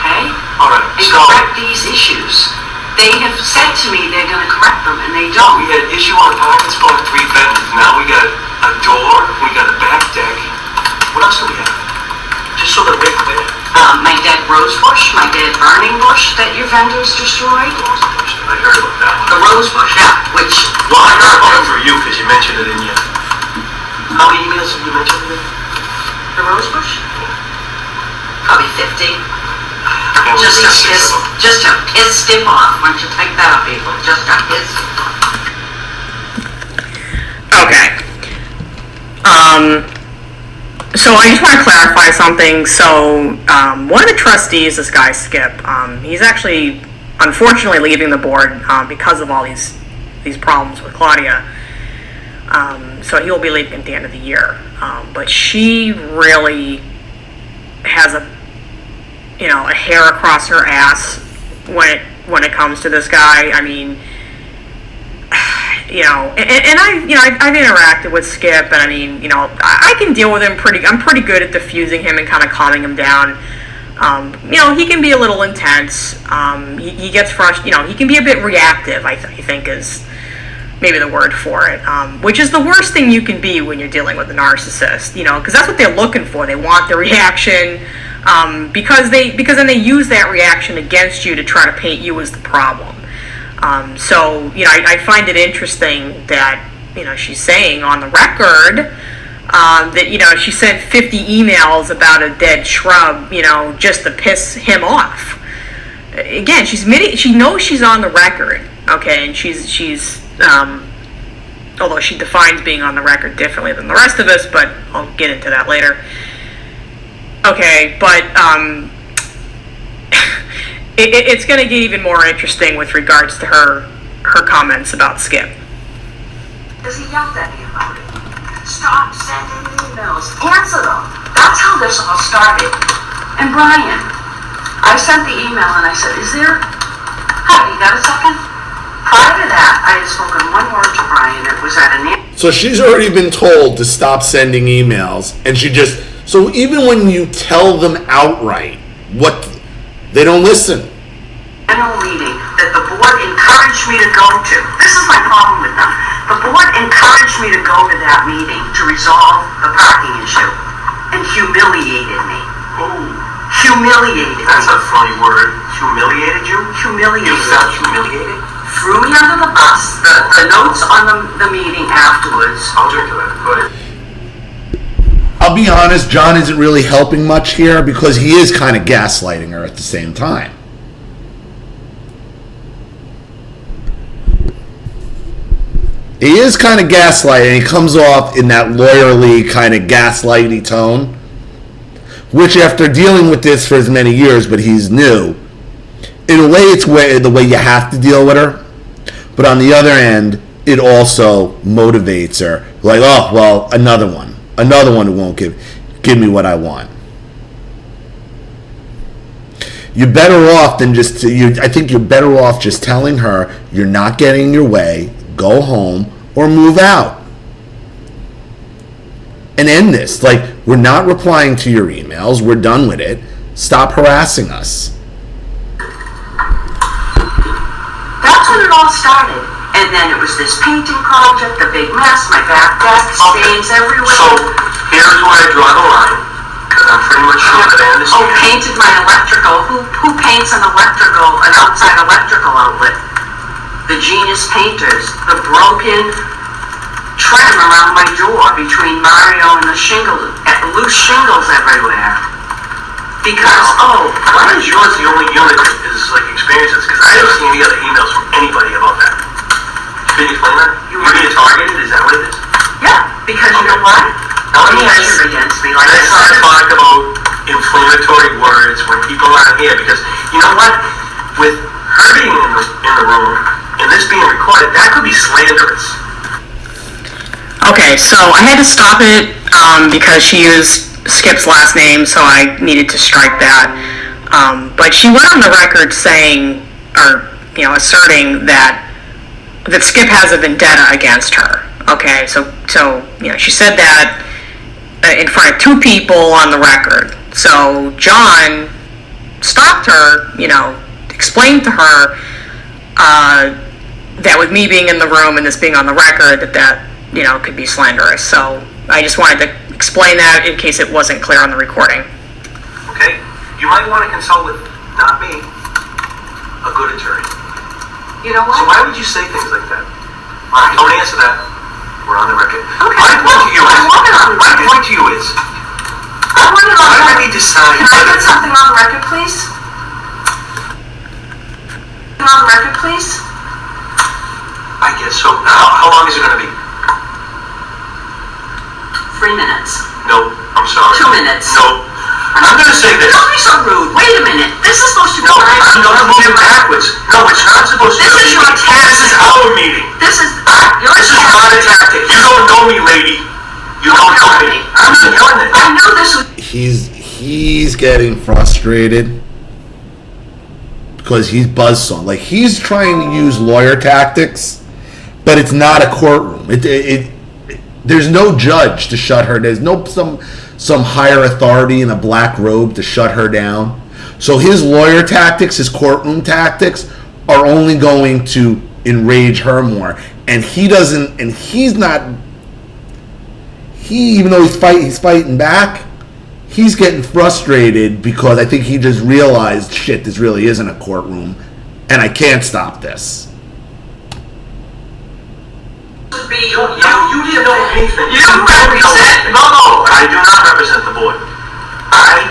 Okay? All right, and so correct these issues. They have said to me they're going to correct them, and they don't. we had issue on a parking spot, 3 vendors. Now we got a door, we got a back deck. What else do we have? Just so that we're clear. My dead rose bush, my dead burning bush that your vendors destroyed. I heard about that one. The rose bush, yeah, which... Well, I heard about it for you because you mentioned it in your... How many emails have you mentioned in there? The rose bush? Probably 50. Okay, Just well, to piss Skip off. Why don't you take that up, people? Just to piss Skip off. Okay. So I just want to clarify something. So one of the trustees, this guy Skip, he's actually unfortunately leaving the board because of all these problems with Claudia. So he will be leaving at the end of the year. But she really has a a hair across her ass when it comes to this guy. I mean, I've interacted with Skip, and I mean, I can deal with him I'm pretty good at diffusing him and kind of calming him down. He can be a little intense. He gets frustrated. He can be a bit reactive, I think is maybe the word for it, which is the worst thing you can be when you're dealing with a narcissist, because that's what they're looking for. They want the reaction, because then they use that reaction against you to try to paint you as the problem. I find it interesting that, she's saying on the record, that, she sent 50 emails about a dead shrub, just to piss him off. Again, she knows she's on the record, okay, and she's although she defines being on the record differently than the rest of us, but I'll get into that later. Okay, but, it's going to get even more interesting with regards to her comments about Skip. Because he yelled at me about it. Stop sending emails. Answer them. That's how this all started. And Brian, I sent the email and I said, hi, you got a second? Prior to that, I had spoken one word to Brian. It was at an... So she's already been told to stop sending emails, and so even when you tell them outright they don't listen. Annual meeting that the board encouraged me to go to. This is my problem with them. The board encouraged me to go to that meeting to resolve the parking issue and humiliated me. Oh, Humiliated. that's a funny word. Humiliated you? Humiliated. You felt humiliated? Threw me under the bus. The notes on the meeting afterwards. I'll drink to that. Go ahead. I'll be honest, John isn't really helping much here because he is kind of gaslighting her at the same time. He is kind of gaslighting. He comes off in that lawyerly kind of gaslighty tone, which after dealing with this for as many years, but he's new, in a way it's the way you have to deal with her. But on the other end, it also motivates her. Like, oh, well, another one who won't give me what I want. You're better off than I think you're better off just telling her you're not getting your way, go home, or move out. And end this. Like, we're not replying to your emails, we're done with it. Stop harassing us. That's when it all started. And then it was this painting project, the big mess, my back deck, stains everywhere. So, here's where I draw the line, because I'm pretty much sure that I understand. Oh, painted my electrical. Who paints an outside electrical outlet? The genius painters. The broken trim around my door between Mario and the loose shingles everywhere. Because, why is yours the only unit that is like experiences? Because I don't see any other emails from anybody about that. Can you explain that? You're being targeted? Is that what it is? yeah, because you know what? Now, let me ask Measured you, against me like let's not talk about inflammatory words when people aren't here, because you know what? With her being in the room and this being recorded, that could be slanderous. Okay, so I had to stop it because she used Skip's last name, so I needed to strike that. But she went on the record saying, or asserting that Skip has a vendetta against her. Okay, so she said that in front of two people on the record. So John stopped her, explained to her that with me being in the room and this being on the record, that could be slanderous. So I just wanted to explain that in case it wasn't clear on the recording. Okay? You might want to consult with, not me, a good attorney. You know So what? why would you say things like that? Don't answer that. We're on the record. Okay. My point to you I is, want it on the my record. point to you is, I want it on why the do record. we decide? Can I get something on the record, please? On the record, please? I guess so. How long is it going to be? 3 minutes. No, I'm sorry. 2 minutes. No. I'm going to say this. Don't be so rude. Wait a minute. This is supposed to be No, nice. I'm going to move it backwards. No, it's not supposed to be. This is your tactic. This is our meeting. This is your This is not a tactic. You don't know me, lady. You don't know me. I'm not yelling at you. I know this was... he's getting frustrated because he's buzzsaw. Like, he's trying to use lawyer tactics, but it's not a courtroom. There's no judge to shut her. There's no some higher authority in a black robe to shut her down. So his lawyer tactics, his courtroom tactics, are only going to enrage her more. And he doesn't. And he's not. Even though he's fighting back, he's getting frustrated because I think he just realized, shit, this really isn't a courtroom, and I can't stop this. You didn't know anything. You represent. No, I do not represent the board.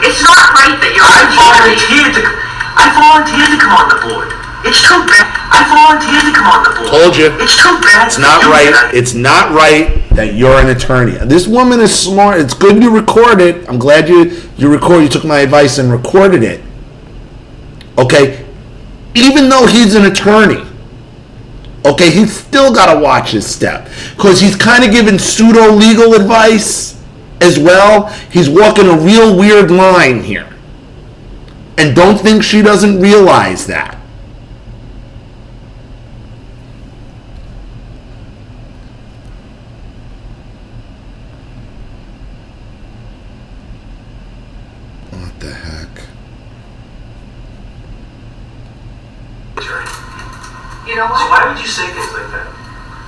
It's not right that you're. I volunteered to come on the board. It's too bad. I volunteered to come on the board. Told you. It's too bad. It's not right. It's not right that you're an attorney. This woman is smart. It's good you record it. I'm glad you took my advice and recorded it. Okay? Even though he's an attorney, okay, he's still got to watch his step. Because he's kind of giving pseudo-legal advice as well. He's walking a real weird line here. And don't think she doesn't realize that. What the heck? You know So what? why would you say things like that?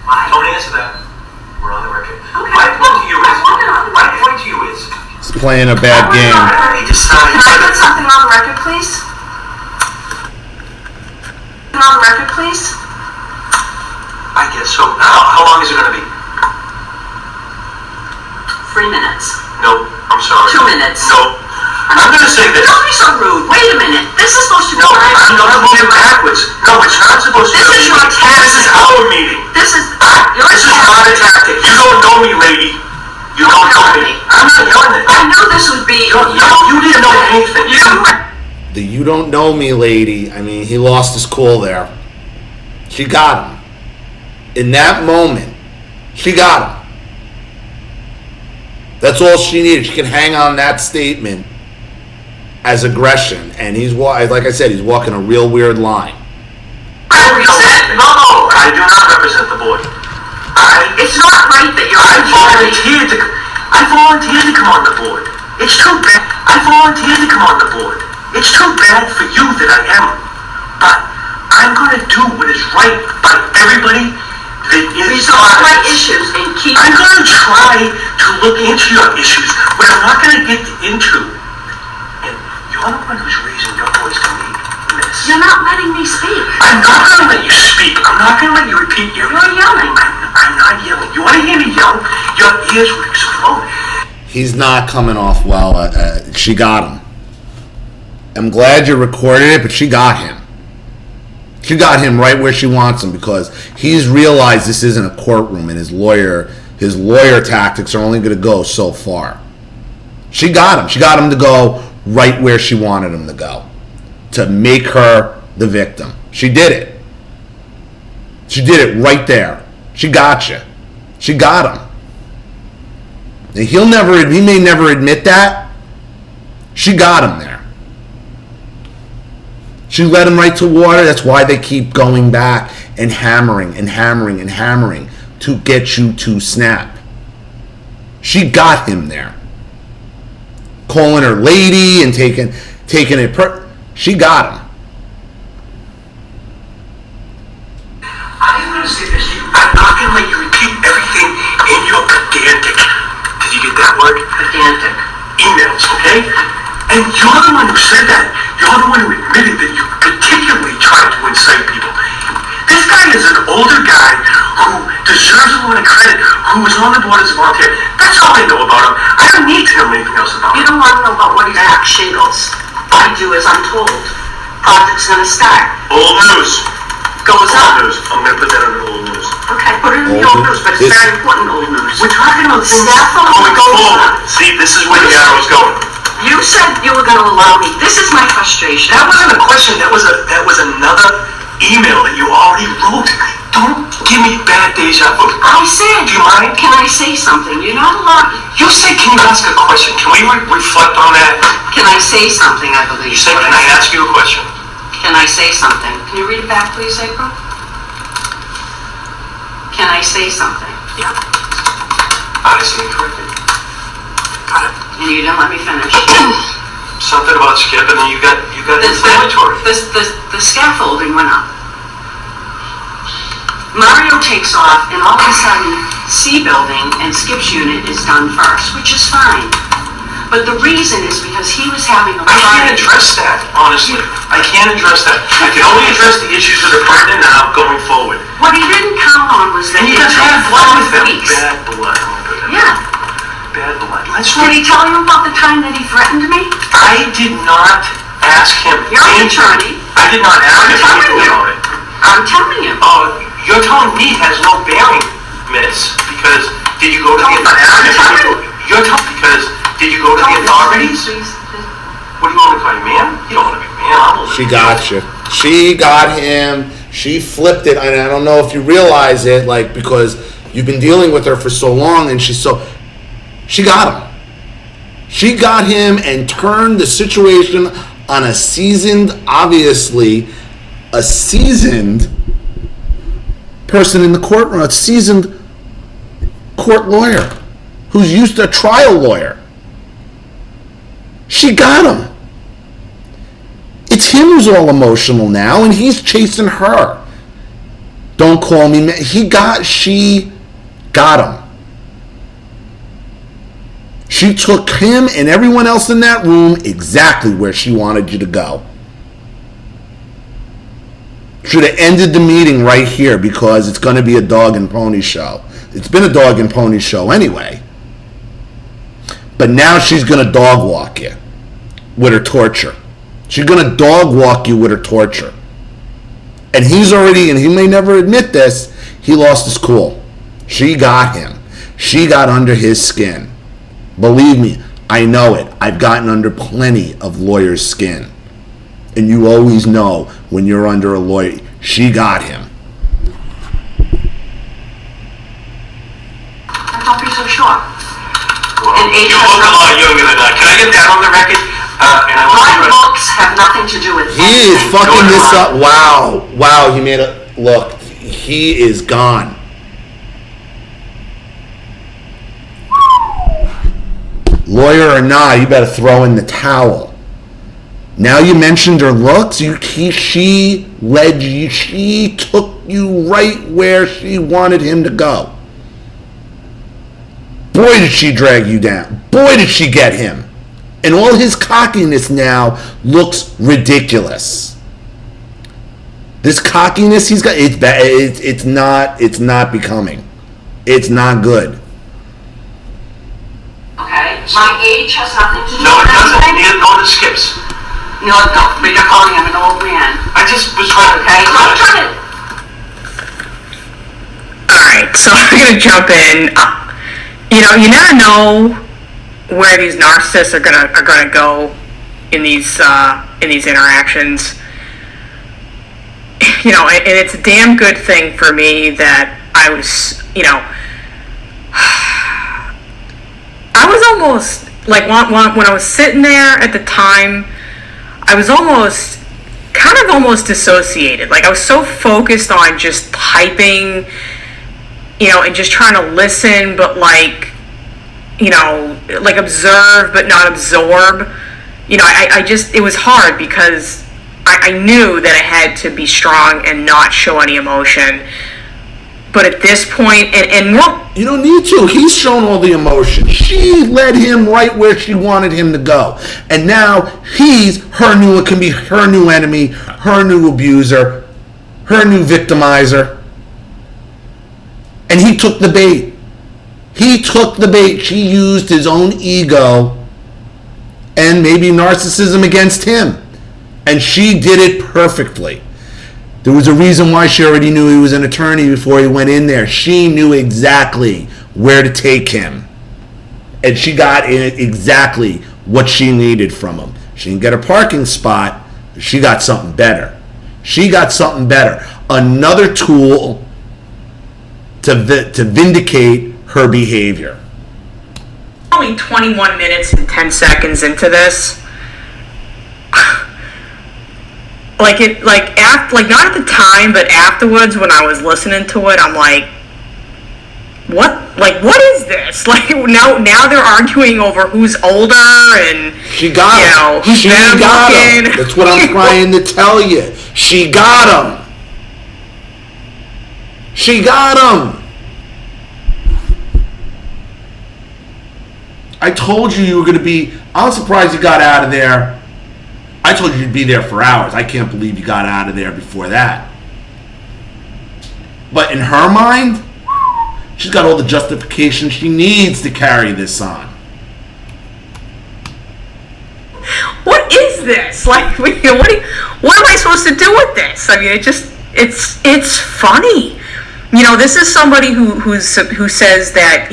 Why? Don't answer that. We're on the record. Okay. My point to you is. I want it on the My record. point to you is. He's playing a bad game. I already decided. Can I get something on the record, please? On the record, please? I guess so. How long is it going to be? 3 minutes. No, I'm sorry. 2 minutes. No. I'm going to say this. Don't be so rude. Wait a minute. This is supposed to be. No, I'm not moving backwards. No, it's not supposed to be. This is your tactic. This is our meeting. This is This is not a tactic. You don't know me, lady. You don't know me. I'm not yelling at you. I knew this would be. You didn't know anything. The "you don't know me" lady, I mean, he lost his cool there. She got him. In that moment, she got him. That's all she needed. She can hang on that statement as aggression. And he's, like I said, he's walking a real weird line. No, I do not represent the board. It's not right that you're. I volunteered to come on the board. It's too bad. I volunteered to come on the board. It's too bad for you that I am. But I'm going to do what is right by everybody that is Resolve my issues and keep. I'm going to try to look into your issues, but I'm not going to get into. And you're the one who's raising your voice to me, miss. You're not letting me speak. I'm not going to let you speak. I'm not going to let you repeat your. You're yelling. I'm not yelling. You want to hear me yell? Your ears will explode. He's not coming off well. She got him. I'm glad you recorded it, but she got him. She got him right where she wants him because he's realized this isn't a courtroom and his lawyer tactics are only going to go so far. She got him. She got him to go right where she wanted him to go, to make her the victim. She did it. She did it right there. She got you. She got him. And he may never admit that. She got him there. She led him right to water. That's why they keep going back and hammering and hammering and hammering to get you to snap. She got him there. Calling her lady and taking it. She got him. I'm going to say this to you. I'm not going to let you repeat everything in your pedantic. Did you get that word? Pedantic. Emails, okay? And you're the one who said that. You're the one who admitted that you particularly tried to incite people. This guy is an older guy who deserves a lot of credit, who was on the board as a volunteer. That's all I know about him. I don't need to know anything else about You him. don't want to know about what he's at shingles. I do as I'm told. Project's gonna start. Old news. Goes Old up. news. I'm going to put that under old news. Okay, put it in the Old old news. news, but it's This- very important old news. We're talking about things Staff going goes forward. up. See, this is where the arrow's going. You said you were gonna allow me. This is my frustration. That wasn't a question. That was another email that you already wrote. Don't give me bad deja vu. I said, Do you mind? can I say something? You're not allowed. You say, can you ask a question? Can we reflect on that? Can I say something, I believe? You said, can I ask you a question? Can I say something? Can you read it back, please, April? Can I say something? Yeah. I stand corrected. Got it. And you didn't let me finish. Something about Skip, and then you got inflammatory. The scaffolding went up. Mario takes off, and all of a sudden, C building and Skip's unit is done first, which is fine. But the reason is because he was having a I can't party. address that, honestly. I can't address that. I can only address the issues that are pertinent now going forward. What he didn't count on was that And it you took have bad blood with 5 them. weeks. Bad blood. I'm gonna put that. Yeah. Bad blood. Let's Did he tell you about the time that he threatened me? I did not ask him. You're an attorney. I did not ask I'm him telling anything you. about it. I'm telling you. Oh, you're telling me has no bearing, miss, because did you go to the I'm telling you. You're telling because did you go to the authorities? Please. What do you want me to call you, ma'am? You don't want to be ma'am. I'm older She than got you. She got him. She flipped it, and I don't know if you realize it, like, because you've been dealing with her for so long, and she got him. She got him and turned the situation on a seasoned person in the courtroom, a seasoned court lawyer who's used to a trial lawyer. She got him. It's him who's all emotional now, and he's chasing her. Don't call me. She got him. She took him and everyone else in that room exactly where she wanted you to go. Should have ended the meeting right here because it's going to be a dog and pony show. It's been a dog and pony show anyway. But now she's going to dog walk you with her torture. She's going to dog walk you with her torture. And he's already, and he may never admit this, he lost his cool. She got him. She got under his skin. Believe me, I know it. I've gotten under plenty of lawyers' skin. And you always know when you're under a lawyer. She got him. Don't be so sure. Well, And age you has look a lot nothing. younger than that. Can I get that on the record? And I want My to books have nothing to do with He is anything. fucking Go this on. up. Wow, he made a look. He is gone. Lawyer or not, you better throw in the towel. Now you mentioned her looks. She took you right where she wanted him to go. Boy, did she drag you down. Boy, did she get him. And all his cockiness now looks ridiculous. This cockiness he's got, it's bad. It's not becoming. It's not good. Okay? My age has nothing to do No, it with doesn't. anything. Neither nor the Skips. No, but you're calling him an old man. I just was trying to. Okay? I'm trying to... Alright, so I'm gonna jump in. You never know where these narcissists are gonna go in these interactions. And it's a damn good thing for me that I was, I was almost, like, when I was sitting there at the time, I was almost dissociated. Like, I was so focused on just typing, and just trying to listen, but like observe, but not absorb. It was hard because I knew that I had to be strong and not show any emotion. But at this point, and what... You don't need to. He's shown all the emotion. She led him right where she wanted him to go. And now he's it can be her new enemy, her new abuser, her new victimizer. And he took the bait. She used his own ego and maybe narcissism against him. And she did it perfectly. There was a reason why she already knew he was an attorney before he went in there. She knew exactly where to take him. And she got exactly what she needed from him. She didn't get a parking spot, but she got something better. Another tool to vindicate her behavior. Only 21 minutes and 10 seconds into this. Like not at the time, but afterwards when I was listening to it, I'm like, what is this? Like now they're arguing over who's older, and she got him. She got him. That's what I'm trying to tell you. She got him. She got him. I told you were going to be. I'm surprised you got out of there. I told you you'd be there for hours. I can't believe you got out of there before that. But in her mind, she's got all the justification she needs to carry this on. What is this? Like, what am I supposed to do with this? I mean, it's funny. This is somebody who says that,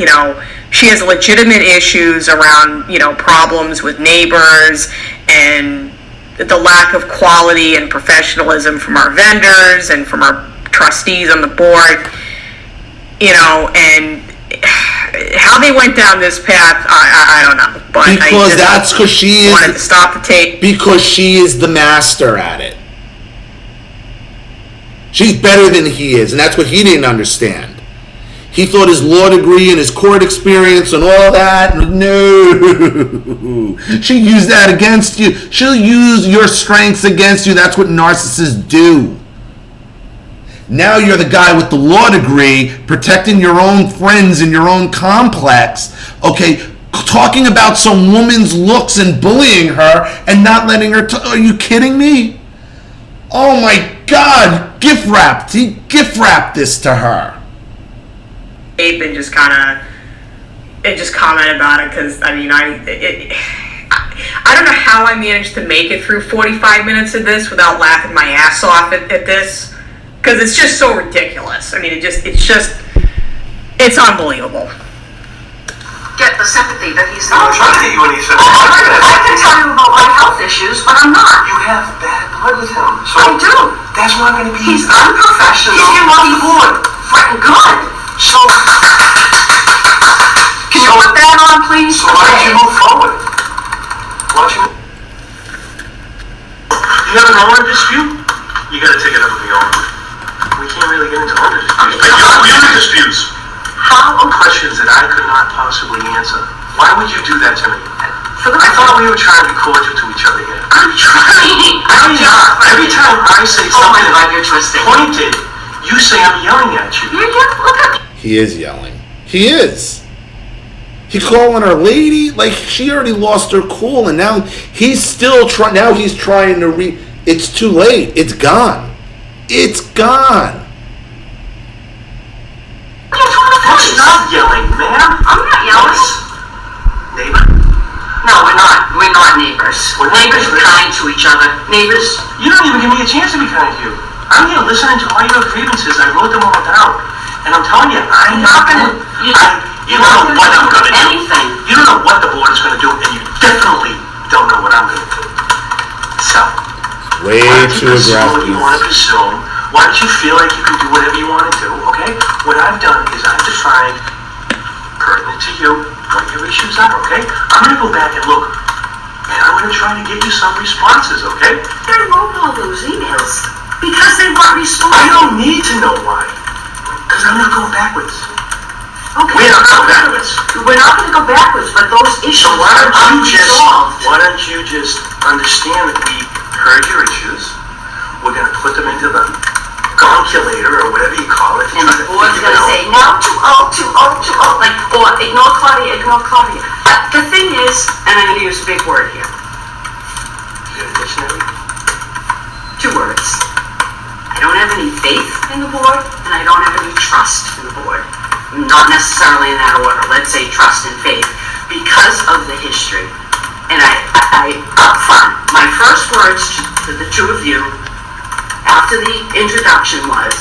she has legitimate issues around, problems with neighbors and the lack of quality and professionalism from our vendors and from our trustees on the board, and how they went down this path, I don't know. But because she wanted to stop the tape. Because she is the master at it. She's better than he is, and that's what he didn't understand. He thought his law degree and his court experience and all that. No. She'll use that against you. She'll use your strengths against you. That's what narcissists do. Now you're the guy with the law degree protecting your own friends in your own complex. Okay, talking about some woman's looks and bullying her and not letting her... Are you kidding me? Oh my God. Gift wrapped. He gift wrapped this to her. And just comment about it because I don't know how I managed to make it through 45 minutes of this without laughing my ass off at this, because it's just so ridiculous. I mean, it's unbelievable. Get the sympathy that he's I'm not. trying to get you any sympathy. I can tell you about my health issues, but I'm not. You have bad blood with him. So I do. That's not going to be... He's unprofessional. He's getting off the board. Good. So... Can you put that on, please? So why don't you move forward? You have an owner dispute? You got to take it up with the owner. We can't really get into owner disputes. But owner disputes. How are questions that I could not possibly answer? Why would you do that to me? I thought we were trying to be cordial to each other here. I'm trying. Every time I say something you're twisting. pointed, you say I'm yelling at you. Look at me. He is yelling. He is. He calling her lady, like she already lost her cool, and now he's still trying. Now he's trying to It's too late. It's gone. It's gone. Stop yelling, man. I'm not yelling. Neighbor. No, we're not. We're not neighbors. Neighbors are kind to each other. Neighbors. You don't even give me a chance to be kind to you. I'm here listening to all your grievances. I wrote them all down, and I'm telling you, I'm not gonna. You don't know what I'm going to do. Anything. You don't know what the board is going to do, and you definitely don't know what I'm going to do. So, way too aggressive. What you want to consume. Why don't you feel like you can do whatever you want to do, okay? What I've done is I've defined, pertinent to you, what your issues are, okay? I'm going to go back and look, and I'm going to try to get you some responses, okay? They wrote all those emails because they want responses. I don't need to know why, because I'm not going backwards. Okay, We're not going backwards. We're not going to go backwards, but those issues So why are unresolved. don't you just understand that we heard your issues, we're going to put them into the calculator or whatever you call it. And the board's going to say, no, too old, like, or ignore Claudia. The thing is, and I'm going to use a big word here. You got a dictionary? 2 words. I don't have any faith in the board, and I don't have any trust in the board. Not necessarily in that order. Let's say trust and faith, because of the history. And I up front, my first words to the two of you after the introduction was,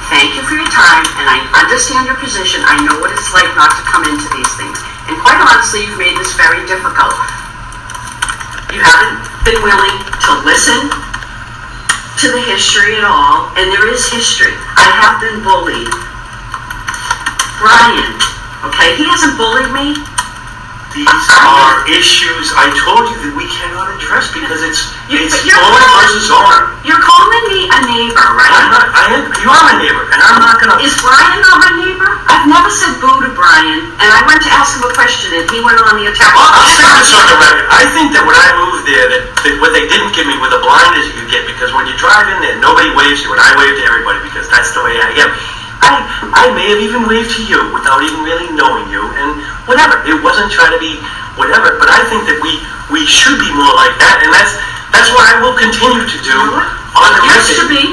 thank you for your time, and I understand your position. I know what it's like not to come into these things. And quite honestly, you've made this very difficult. You haven't been willing to listen to the history at all, and there is history. I have been bullied Brian, okay, he hasn't bullied me. These are issues I told you that we cannot address because it's owner versus owner. You're calling me a neighbor, right? You are my neighbor, and I'm not gonna... Is Brian not my neighbor? I've never said boo to Brian, and I went to ask him a question, and he went on the attack. Well, I'll say this on the record. I think that when I moved there, that what they didn't give me were the blinders you could get, because when you drive in there, nobody waves you, and I wave to everybody because that's the way I am. I may have even waved to you without even really knowing you, and whatever. It wasn't trying to be whatever, but I think that we should be more like that, and that's what I will continue to do on the record. Used to be.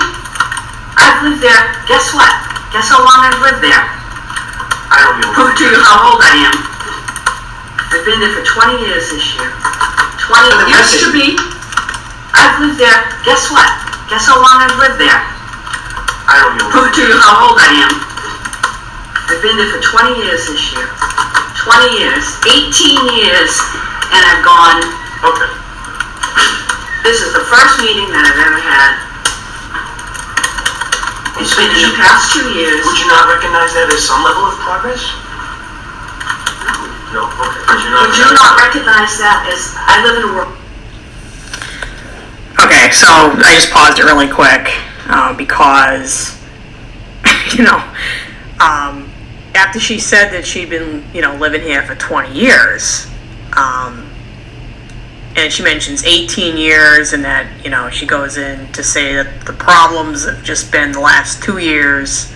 I've lived there. Guess what? Guess how long I've lived there? I don't know. Prove to you how old I am. I've been there for 20 years this year. 20 used to be. I've lived there. Guess what? Guess how long I've lived there? I don't know. Prove to you how old I am. I've been there for 20 years this year. 20 years. 18 years. And I've gone. Okay. This is the first meeting that I've ever had. It's been in the past 2 years. Would you not recognize that as some level of progress? No. Okay. Would you not recognize that as I live in a world? Okay, so I just paused it really quick because, after she said that she'd been, living here for 20 years, and she mentions 18 years, and that, she goes in to say that the problems have just been the last 2 years,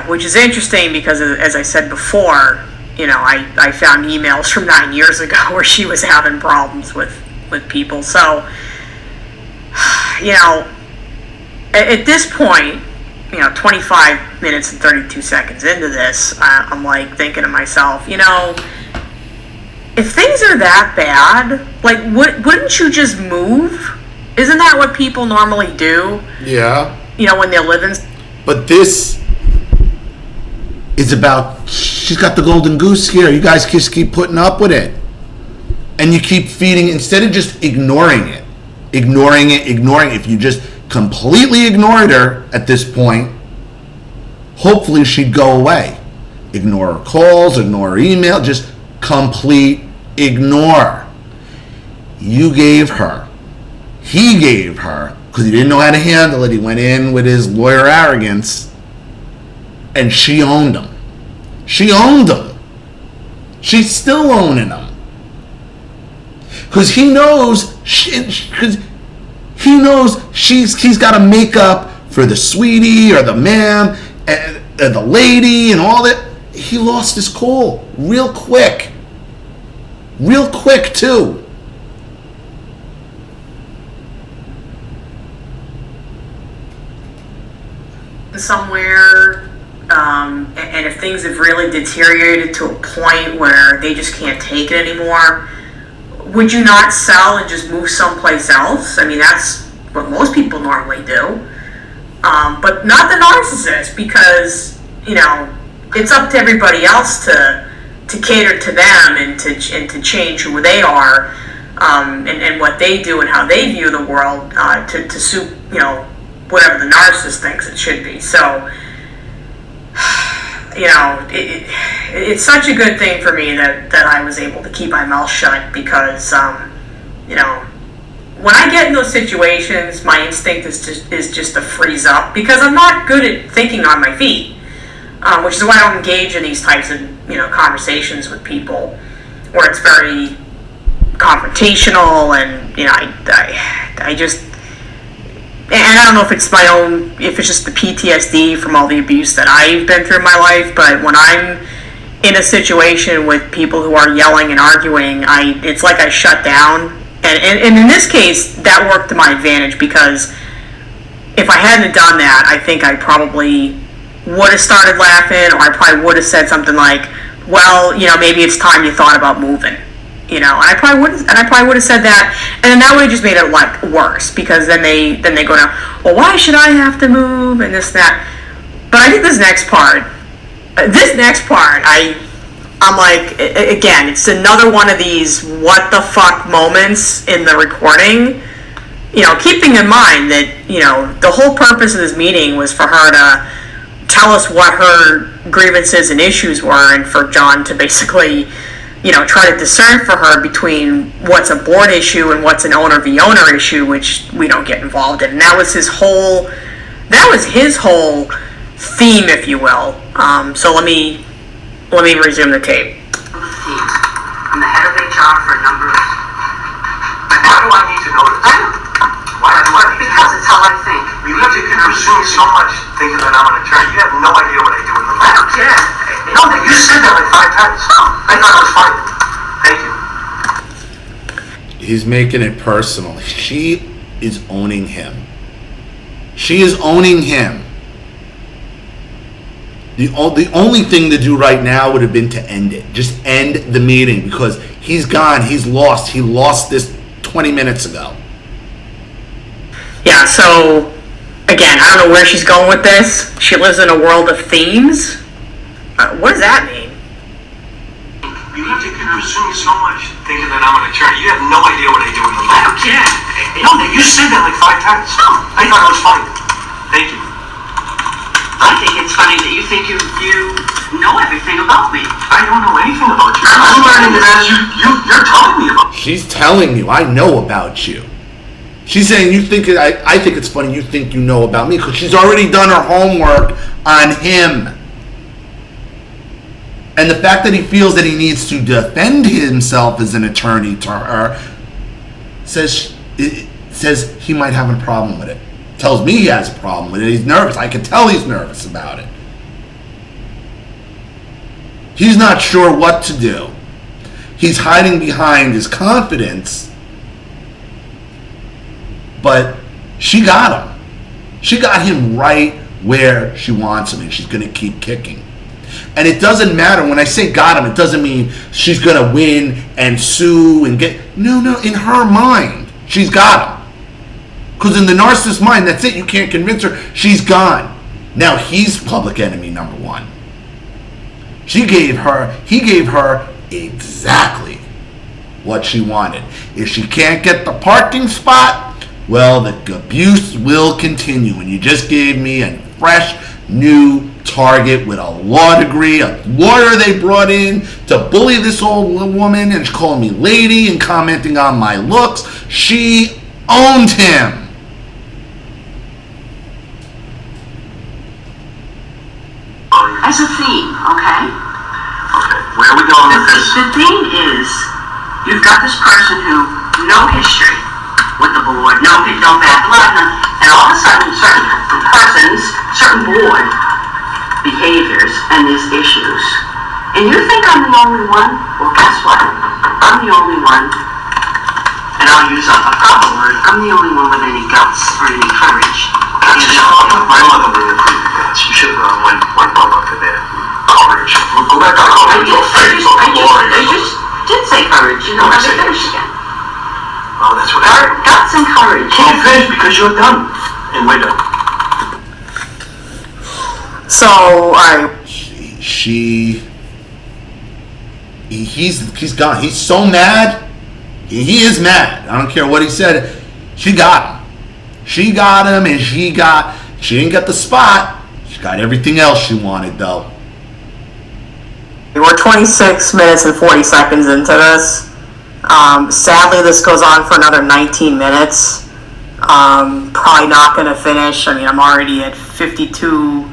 which is interesting because, as I said before, I found emails from 9 years ago where she was having problems with people. So, at this point, 25 minutes and 32 seconds into this, I'm like thinking to myself, if things are that bad, like, wouldn't you just move? Isn't that what people normally do? Yeah. When they're living. But this is about, she's got the golden goose here. You guys just keep putting up with it. And you keep feeding, instead of just ignoring it. If you just completely ignored her at this point, hopefully she'd go away. Ignore her calls, ignore her email, just complete ignore. He gave her, because he didn't know how to handle it, he went in with his lawyer arrogance, and she owned him. She's still owning him. Because he knows, he's got to make up for the sweetie or the man and the lady and all that. He lost his cool real quick too. Somewhere, and if things have really deteriorated to a point where they just can't take it anymore, would you not sell and just move someplace else? I mean, that's what most people normally do. But not the narcissist, because, it's up to everybody else to cater to them and to change who they are, and what they do and how they view the world, to suit, whatever the narcissist thinks it should be. So, it's such a good thing for me that I was able to keep my mouth shut, because, when I get in those situations, my instinct is just to freeze up, because I'm not good at thinking on my feet, which is why I don't engage in these types of, conversations with people where it's very confrontational, and, I just, and I don't know if it's just the PTSD from all the abuse that I've been through in my life, but when I'm in a situation with people who are yelling and arguing, it's like I shut down. And in this case, that worked to my advantage, because if I hadn't done that, I think I probably would have started laughing, or I probably would have said something like, well, maybe it's time you thought about moving. And I probably would have said that, and then that would have just made it like worse, because then they go down, well, why should I have to move, and this, that. But I think this next part, I'm like, again, it's another one of these what the fuck moments in the recording, keeping in mind that, the whole purpose of this meeting was for her to tell us what her grievances and issues were, and for John to basically, try to discern for her between what's a board issue and what's an owner v. owner issue, which we don't get involved in. And that was his whole theme, if you will. So let me resume the tape. I'm the head of HR for a number of... Why do I need to know this? Why do I need to know? Because it's how I think. You presume so much thinking that I'm an attorney. You have no idea what I do in the I don't care. No, you said that like 5 times. I thought it was fine. Thank you. He's making it personal. She is owning him. She is owning him. The only thing to do right now would have been to end it. Just end the meeting, because he's gone. He's lost. He lost this 20 minutes ago. Yeah, so, again, I don't know where she's going with this. She lives in a world of themes. What does that mean? You presume so much thinking that I'm an attorney. You have no idea what I do in the law. I don't care. No, you said that like 5 times. I thought it was fine. Thank you. I think it's funny that you think you know everything about me. I don't know anything about you. I'm learning it as you're telling me about. She's telling you, I know about you. She's saying, I think it's funny you think you know about me, because she's already done her homework on him. And the fact that he feels that he needs to defend himself as an attorney to her says he might have a problem with it. Tells me he has a problem with it. He's nervous. I can tell he's nervous about it. He's not sure what to do. He's hiding behind his confidence, but she got him. She got him right where she wants him, and she's going to keep kicking. And it doesn't matter. When I say got him, it doesn't mean she's going to win and sue and get... No. In her mind, she's got him. Because in the narcissist's mind, that's it. You can't convince her. She's gone. Now he's public enemy number 1. He gave her exactly what she wanted. If she can't get the parking spot, well, the abuse will continue. And you just gave me a fresh, new target with a law degree, a lawyer they brought in to bully this old woman, and she called me lady and commenting on my looks. She owned him. As a theme, okay? Okay, where are we going with this? The theme is, you've got this person who, no history with the board, no bad blood, and all of a sudden, certain board behaviors and these issues. And you think I'm the only one? Well, guess what? I'm the only one, and I'll use a proper word, I'm the only one with any guts or any courage. My mother would have approved that. You should have run one bump up to there. Courage. Go back to courage. I just did say courage. You know, let me finish again. Oh, that's what Guts and courage. Can't finish because you're done. And we're done. So, he's gone. He's so mad. He is mad. I don't care what he said. She got him. She got him, and she didn't get the spot. She got everything else she wanted, though. we're 26 minutes and 40 seconds into this. Sadly, this goes on for another 19 minutes. Probably not going to finish. I mean, I'm already at 52,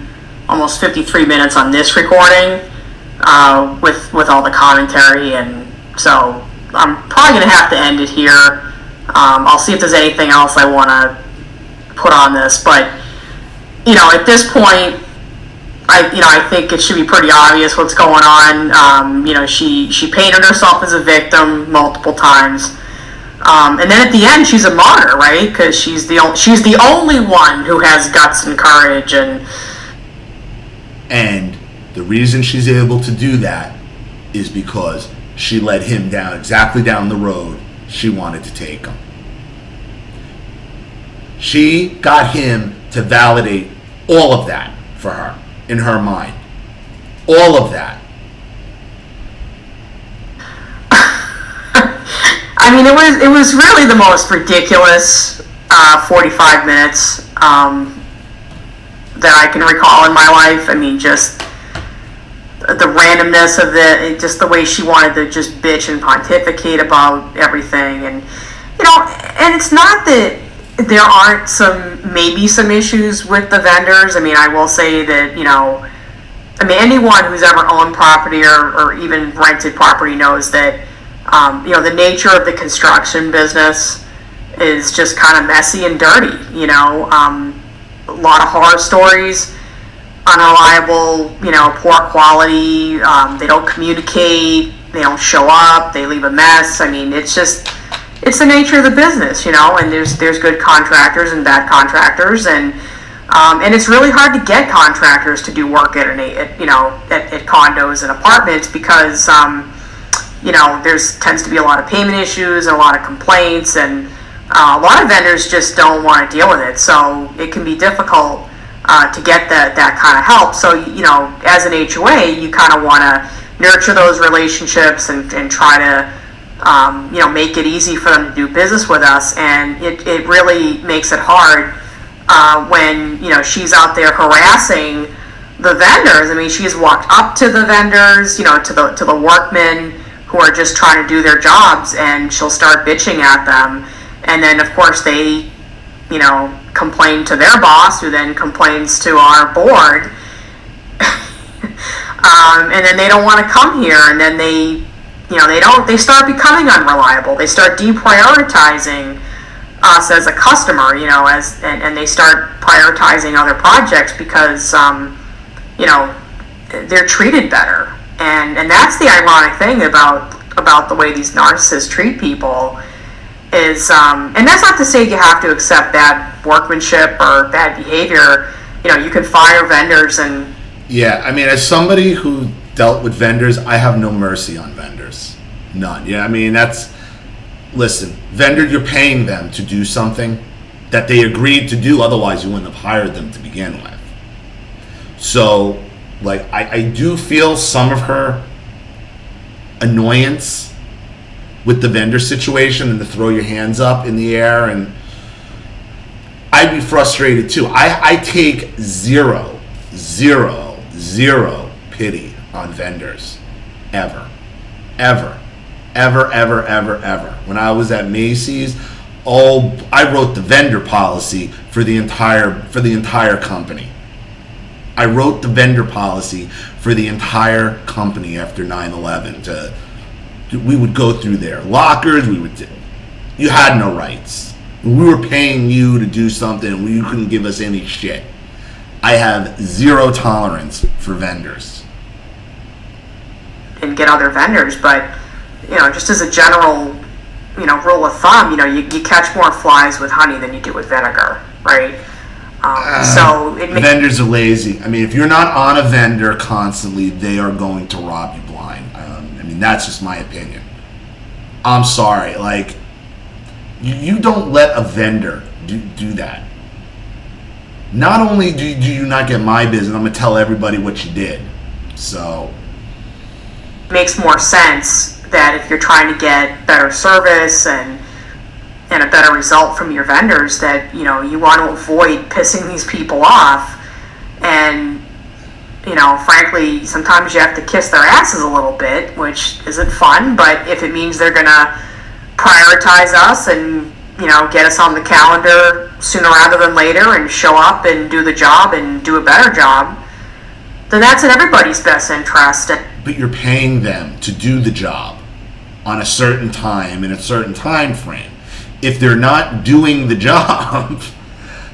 almost 53 minutes on this recording with all the commentary, and so I'm probably going to have to end it here. I'll see if there's anything else I want to put on this, but at this point, I think it should be pretty obvious what's going on. She painted herself as a victim multiple times, and then at the end she's a martyr, right? Because she's the only one who has guts and courage, and the reason she's able to do that is because she led him exactly down the road she wanted to take him. She got him to validate all of that for her, in her mind. All of that. I mean, it was really the most ridiculous 45 minutes. that I can recall in my life. I mean, just the randomness of just the way she wanted to just bitch and pontificate about everything. And, and it's not that there aren't maybe some issues with the vendors. I mean, I will say that, anyone who's ever owned property or even rented property knows that, the nature of the construction business is just kind of messy and dirty, a lot of horror stories, unreliable, poor quality, they don't communicate, they don't show up, they leave a mess. I mean, it's the nature of the business, and there's good contractors and bad contractors, and it's really hard to get contractors to do work at condos and apartments because, there's tends to be a lot of payment issues and a lot of complaints, and a lot of vendors just don't want to deal with it. So it can be difficult to get that kind of help. So, as an HOA, you kind of want to nurture those relationships and try to, make it easy for them to do business with us. And it really makes it hard when, she's out there harassing the vendors. I mean, she's walked up to the vendors, to the workmen who are just trying to do their jobs, and she'll start bitching at them. And then, of course, they, complain to their boss, who then complains to our board. And then they don't want to come here, and then they start becoming unreliable. They start deprioritizing us as a customer, and they start prioritizing other projects because, they're treated better. And that's the ironic thing about the way these narcissists treat people is, and that's not to say you have to accept bad workmanship or bad behavior. You can fire vendors and... Yeah, I mean, as somebody who dealt with vendors, I have no mercy on vendors. None. Yeah, I mean, listen, vendor, you're paying them to do something that they agreed to do, otherwise you wouldn't have hired them to begin with. So, I do feel some of her annoyance with the vendor situation and to throw your hands up in the air, and I'd be frustrated too. I take zero pity on vendors ever. When I was at Macy's, I wrote the vendor policy for the entire company. I wrote the vendor policy for the entire company after 9/11. We would go through their lockers. You had no rights. We were paying you to do something, and you couldn't give us any shit. I have zero tolerance for vendors. And get other vendors, but just as a general, rule of thumb, you catch more flies with honey than you do with vinegar, right? Vendors are lazy. I mean, if you're not on a vendor constantly, they are going to rob you blind. That's just my opinion. I'm sorry. You don't let a vendor do that. Not only do you not get my business, I'm going to tell everybody what you did. So... It makes more sense that if you're trying to get better service and a better result from your vendors, that you want to avoid pissing these people off. And frankly, sometimes you have to kiss their asses a little bit, which isn't fun, but if it means they're gonna prioritize us and get us on the calendar sooner rather than later and show up and do the job and do a better job, then that's in everybody's best interest. But you're paying them to do the job on a certain time in a certain time frame. If they're not doing the job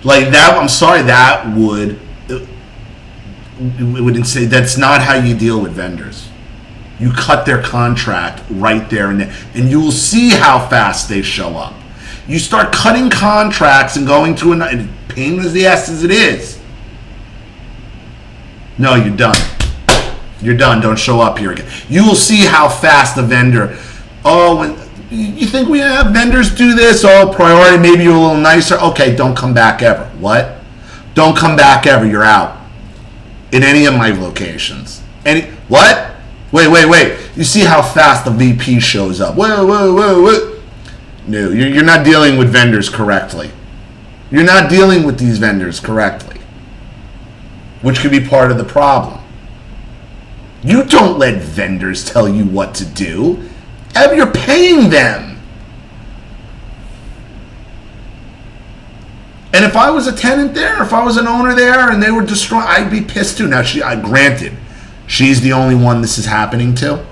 like that, I'm sorry, that would say that's not how you deal with vendors. You cut their contract right there and then, and you will see how fast they show up. You start cutting contracts and going to a pain as the ass as it is. No, you're done. You're done. Don't show up here again. You will see how fast the vendor. When you think we have vendors do this? Priority. Maybe you're a little nicer. Okay, don't come back ever. What? Don't come back ever. You're out. In any of my locations. What? Wait. You see how fast the VP shows up. Whoa. No, you're not dealing with vendors correctly. You're not dealing with these vendors correctly. which could be part of the problem. You don't let vendors tell you what to do. You're paying them. And if I was a tenant there, if I was an owner there and they were destroying, I'd be pissed too. Now, granted, she's the only one this is happening to.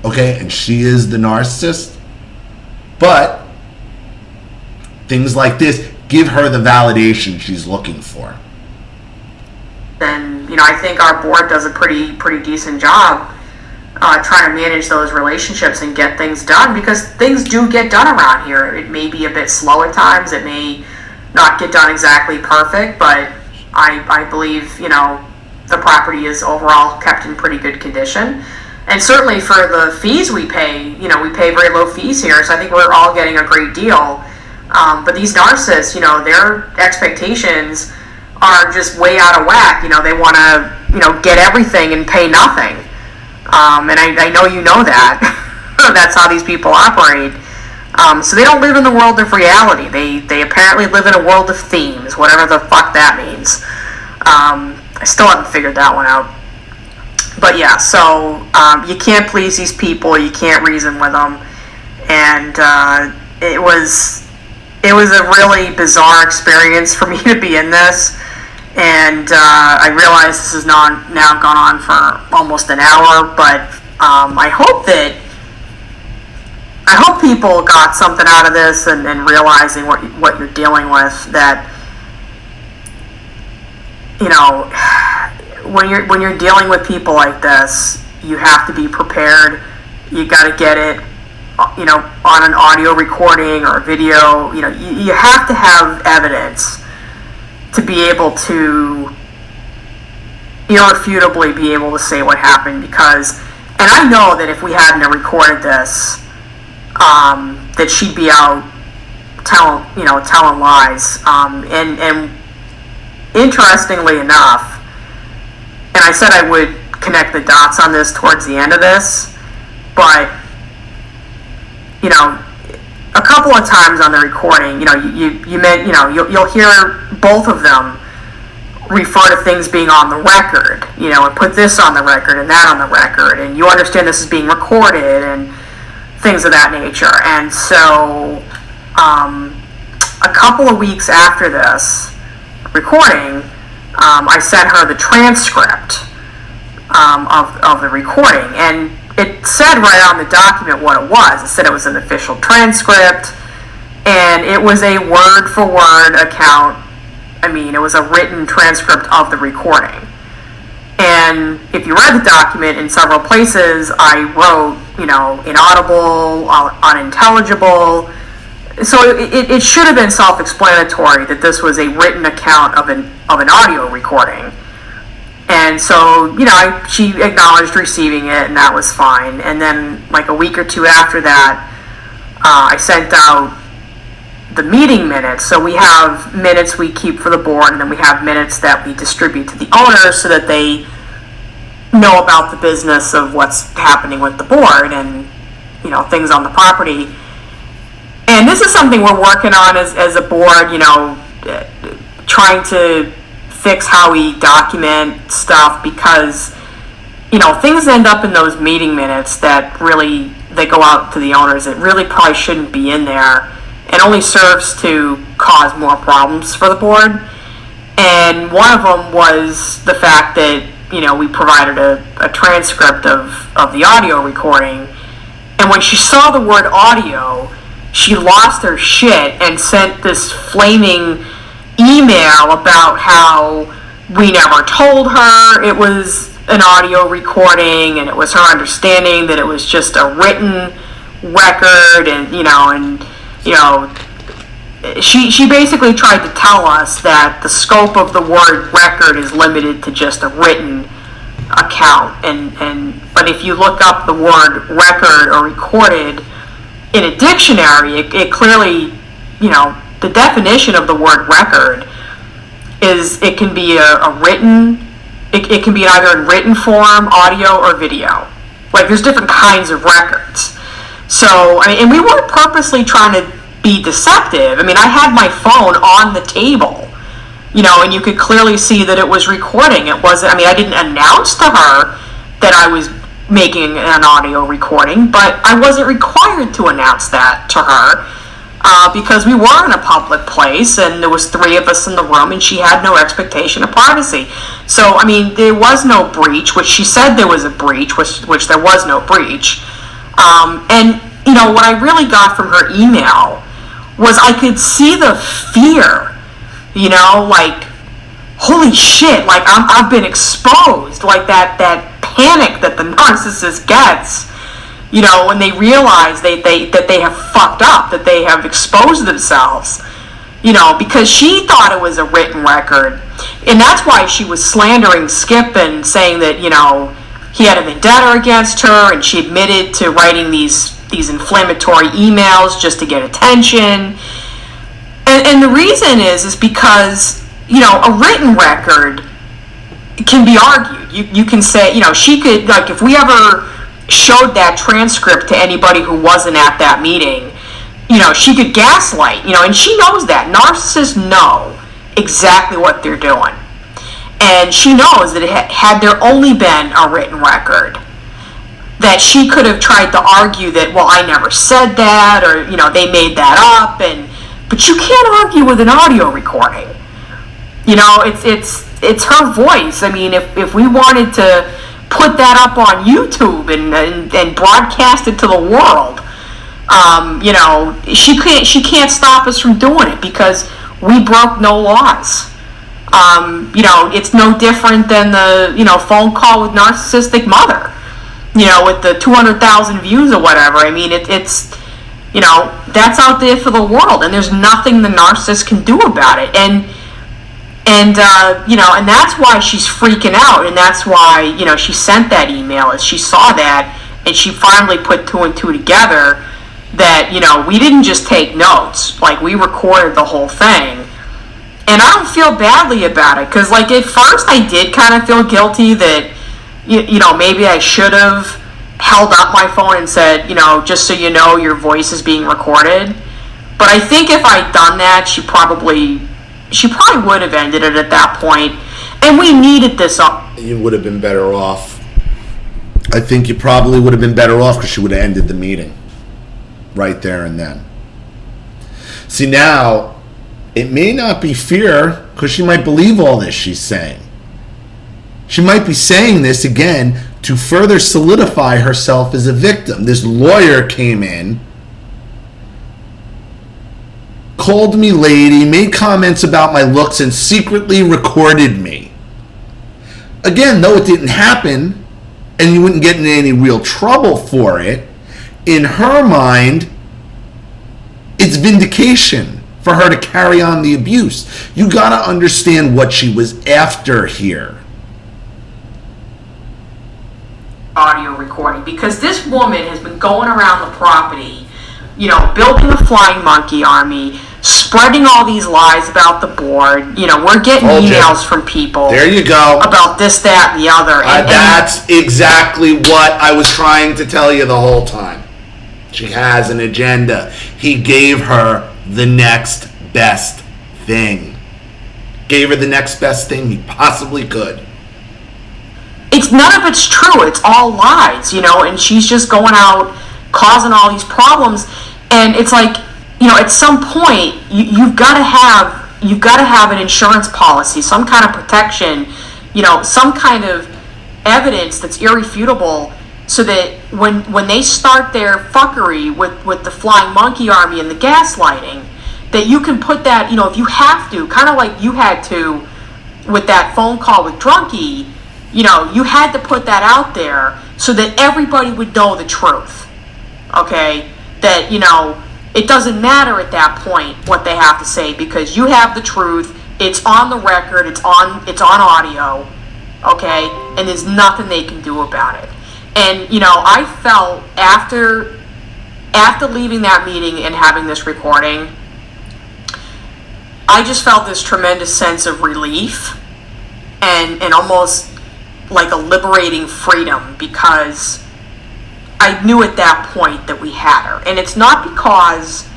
Okay, and she is the narcissist. But things like this give her the validation she's looking for. And, I think our board does a pretty decent job trying to manage those relationships and get things done, because things do get done around here. It may be a bit slow at times. It may not get done exactly perfect, but I believe, the property is overall kept in pretty good condition. And certainly for the fees we pay, we pay very low fees here, so I think we're all getting a great deal. But these narcissists, their expectations are just way out of whack. They want to, get everything and pay nothing. And I know you know that. That's how these people operate. So they don't live in the world of reality. They apparently live in a world of themes, whatever the fuck that means. I still haven't figured that one out. But yeah, so you can't please these people. You can't reason with them. And it was a really bizarre experience for me to be in this. And I realize this has now gone on for almost an hour, but I hope people got something out of this and realizing what you're dealing with, that when you're dealing with people like this, you have to be prepared. You got to get it on an audio recording or a video. You have to have evidence to be able to irrefutably be able to say what happened, because, and I know that if we hadn't recorded this, that she'd be out telling lies. And interestingly enough, and I said I would connect the dots on this towards the end of this, but a couple of times on the recording, you'll hear both of them refer to things being on the record, and put this on the record and that on the record, and you understand this is being recorded and things of that nature. And so a couple of weeks after this recording, I sent her the transcript of the recording, and it said right on the document what it was. It said it was an official transcript, and it was a word-for-word account. It was a written transcript of the recording. And if you read the document, in several places I wrote, inaudible, unintelligible. So it should have been self-explanatory that this was a written account of an audio recording. And so, she acknowledged receiving it, and that was fine. And then, like a week or two after that, I sent out the meeting minutes. So we have minutes we keep for the board, and then we have minutes that we distribute to the owners so that they know about the business of what's happening with the board and, things on the property. And this is something we're working on as a board, trying to fix how we document stuff, because things end up in those meeting minutes that really, they go out to the owners, it really probably shouldn't be in there, and only serves to cause more problems for the board. And one of them was the fact that we provided a transcript of the audio recording, and when she saw the word audio, she lost her shit and sent this flaming email about how we never told her it was an audio recording, and it was her understanding that it was just a written record, and she basically tried to tell us that the scope of the word record is limited to just a written account, but if you look up the word record or recorded in a dictionary, it clearly, the definition of the word record is it can be a written, it can be either in written form, audio, or video. Like, there's different kinds of records. So, and we weren't purposely trying to be deceptive. I had my phone on the table and you could clearly see that it was recording. It wasn't, I didn't announce to her that I was making an audio recording, but I wasn't required to announce that to her because we were in a public place and there was 3 of us in the room and she had no expectation of privacy. So, there was no breach, which she said there was a breach, which there was no breach. And, what I really got from her email was I could see the fear, like, holy shit, like I've been exposed, like that panic that the narcissist gets, when they realize that they have fucked up, that they have exposed themselves, because she thought it was a written record, and that's why she was slandering Skip and saying that, he had a vendetta against her, and she admitted to writing these inflammatory emails just to get attention. And the reason is because, a written record can be argued. You can say, she could, like, if we ever showed that transcript to anybody who wasn't at that meeting, she could gaslight, and she knows that. Narcissists know exactly what they're doing. And she knows that had there only been a written record, that she could have tried to argue that, well, I never said that, or, they made that up, but you can't argue with an audio recording. It's her voice. If we wanted to put that up on YouTube and broadcast it to the world, she can't stop us from doing it because we broke no laws. It's no different than the, phone call with narcissistic mother, with the 200,000 views or whatever. It's that's out there for the world, and there's nothing the narcissist can do about it. And that's why she's freaking out, and that's why, she sent that email, as she saw that, and she finally put 2 and 2 together, that, we didn't just take notes, like, we recorded the whole thing. And I don't feel badly about it, because, like, at first I did kind of feel guilty that, maybe I should have held up my phone and said, just so you know, your voice is being recorded. But I think if I'd done that, she probably would have ended it at that point. And we needed this. You would have been better off. I think you probably would have been better off because she would have ended the meeting right there and then. See, now, it may not be fear because she might believe all this she's saying. She might be saying this again to further solidify herself as a victim. This lawyer came in, called me lady, made comments about my looks, and secretly recorded me. Again, though it didn't happen, and you wouldn't get in any real trouble for it, in her mind, it's vindication for her to carry on the abuse. You gotta understand what she was after here. Audio recording, because this woman has been going around the property, building a flying monkey army, spreading all these lies about the board. We're getting emails from people. There you go. About this, that, and the other. That's exactly what I was trying to tell you the whole time. She has an agenda. He gave her the next best thing. Gave her the next best thing he possibly could. It's none of it's true. It's all lies, and she's just going out causing all these problems. And it's like, at some point you've got to have an insurance policy, some kind of protection, some kind of evidence that's irrefutable, so that when they start their fuckery with the flying monkey army and the gaslighting, that you can put that, if you have to, kind of like you had to with that phone call with Drunky. You had to put that out there so that everybody would know the truth. Okay? That, it doesn't matter at that point what they have to say, because you have the truth. It's on the record. It's on audio. Okay? And there's nothing they can do about it. And, I felt after leaving that meeting and having this recording, I just felt this tremendous sense of relief and almost like a liberating freedom, because I knew at that point that we had her. And it's not because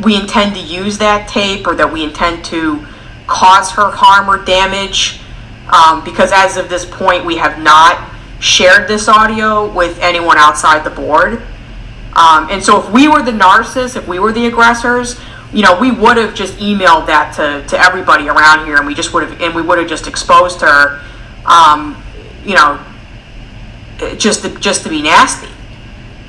we intend to use that tape or that we intend to cause her harm or damage, because as of this point, we have not shared this audio with anyone outside the board. And so if we were the narcissists, if we were the aggressors, we would have just emailed that to everybody around here, and we would have just exposed her, just to be nasty.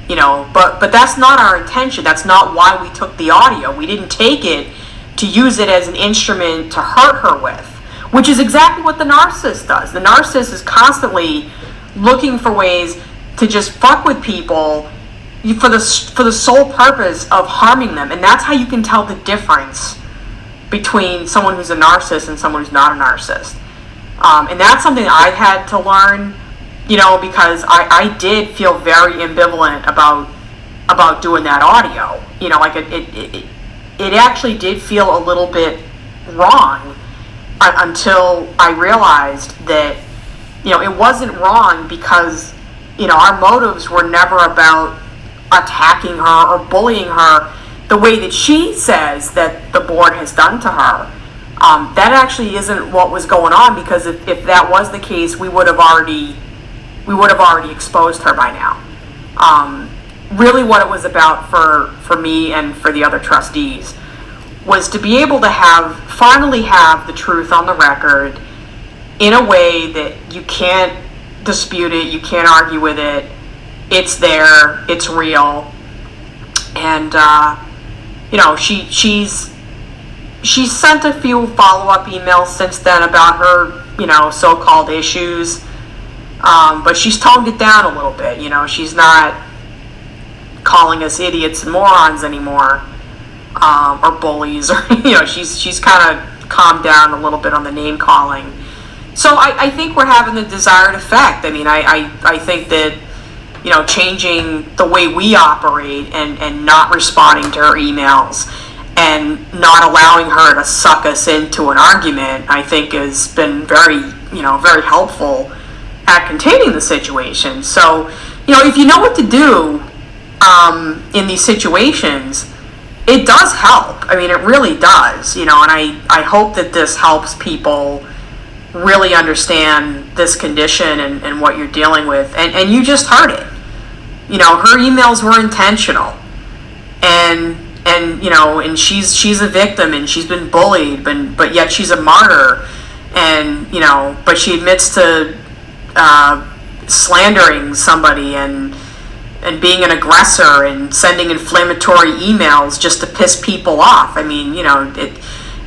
But that's not our intention. That's not why we took the audio. We didn't take it to use it as an instrument to hurt her with, which is exactly what the narcissist does. The narcissist is constantly looking for ways to just fuck with people for the sole purpose of harming them. And that's how you can tell the difference between someone who's a narcissist and someone who's not a narcissist. And that's something I had to learn, because I did feel very ambivalent about doing that audio. It actually did feel a little bit wrong until I realized that, it wasn't wrong because, our motives were never about attacking her or bullying her the way that she says that the board has done to her. That actually isn't what was going on, because if that was the case, we would have already exposed her by now. Really what it was about for me and for the other trustees was to be able to finally have the truth on the record in a way that you can't dispute it, you can't argue with it. It's there, it's real. And she's sent a few follow-up emails since then about her, so-called issues. But she's toned it down a little bit. She's not calling us idiots and morons anymore, or bullies, or she's kind of calmed down a little bit on the name calling. So I think we're having the desired effect. I mean, I think that changing the way we operate and not responding to her emails and not allowing her to suck us into an argument, I think has been very very helpful at containing the situation. So, if you know what to do in these situations, it does help. I mean, it really does, and I hope that this helps people really understand this condition and what you're dealing with. And you just heard it. Her emails were intentional. And she's a victim, and she's been bullied, but yet she's a martyr. And, but she admits to slandering somebody and being an aggressor and sending inflammatory emails just to piss people off. I mean,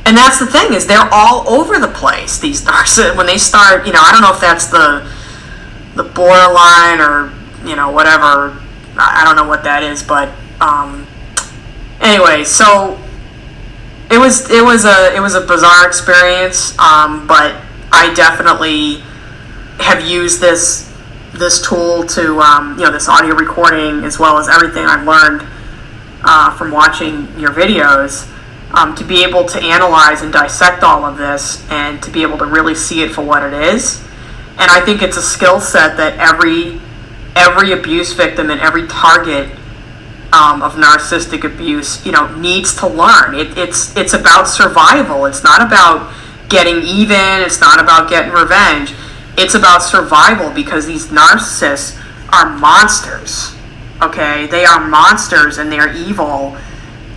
and that's the thing, is they're all over the place, these narcissists. When they start, I don't know if that's the borderline or, whatever. I don't know what that is, but anyway, so it was a bizarre experience, but I definitely have used this tool to, this audio recording, as well as everything I've learned from watching your videos, to be able to analyze and dissect all of this and to be able to really see it for what it is. And I think it's a skill set that every abuse victim and every target of narcissistic abuse, needs to learn. It's about survival. It's not about getting even. It's not about getting revenge. It's about survival, because these narcissists are monsters. Okay, they are monsters, and they are evil,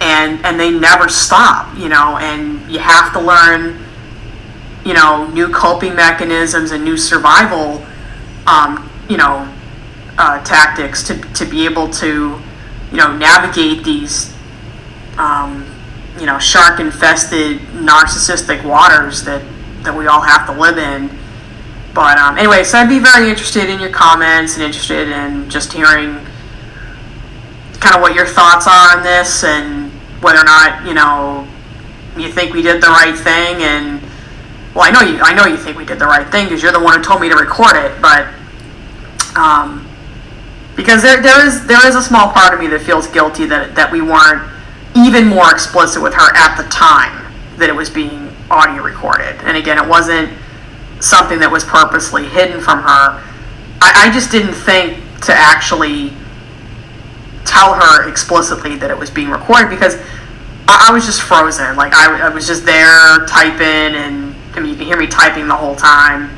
and they never stop. And you have to learn, new coping mechanisms and new survival, tactics to be able to, navigate these, shark-infested narcissistic waters that we all have to live in. But anyway, so I'd be very interested in your comments and interested in just hearing kind of what your thoughts are on this, and whether or not, you think we did the right thing. And well, I know you think we did the right thing, because you're the one who told me to record it. But because there is a small part of me that feels guilty that we weren't even more explicit with her at the time that it was being audio recorded. And again, it wasn't something that was purposely hidden from her. I just didn't think to actually tell her explicitly that it was being recorded, because I was just frozen. Like, I was just there typing, and I mean, you can hear me typing the whole time.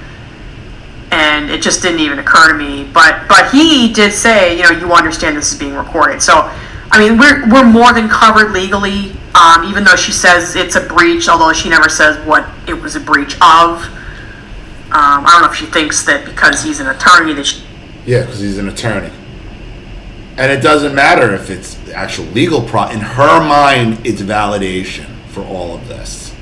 And it just didn't even occur to me. But he did say, you understand this is being recorded. So, I mean, we're more than covered legally, even though she says it's a breach, although she never says what it was a breach of. I don't know if she thinks that because he's an attorney that she... Yeah, because he's an attorney. And it doesn't matter if it's actual legal in her mind, it's validation for all of this.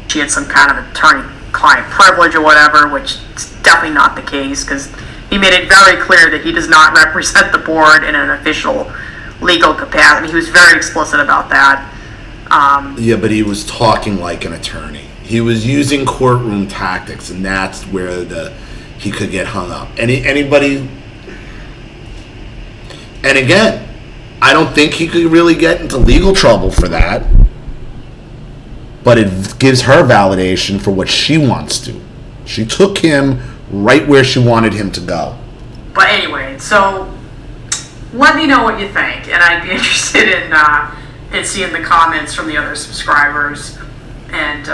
She had some kind of attorney-client privilege or whatever, which is definitely not the case, because he made it very clear that he does not represent the board in an official legal capacity. He was very explicit about that. Yeah, but he was talking like an attorney. He was using courtroom tactics, and that's where he could get hung up. Anybody... And again, I don't think he could really get into legal trouble for that. But it gives her validation for what she wants to. She took him right where she wanted him to go. But anyway, so let me know what you think. And I'd be interested in seeing the comments from the other subscribers. And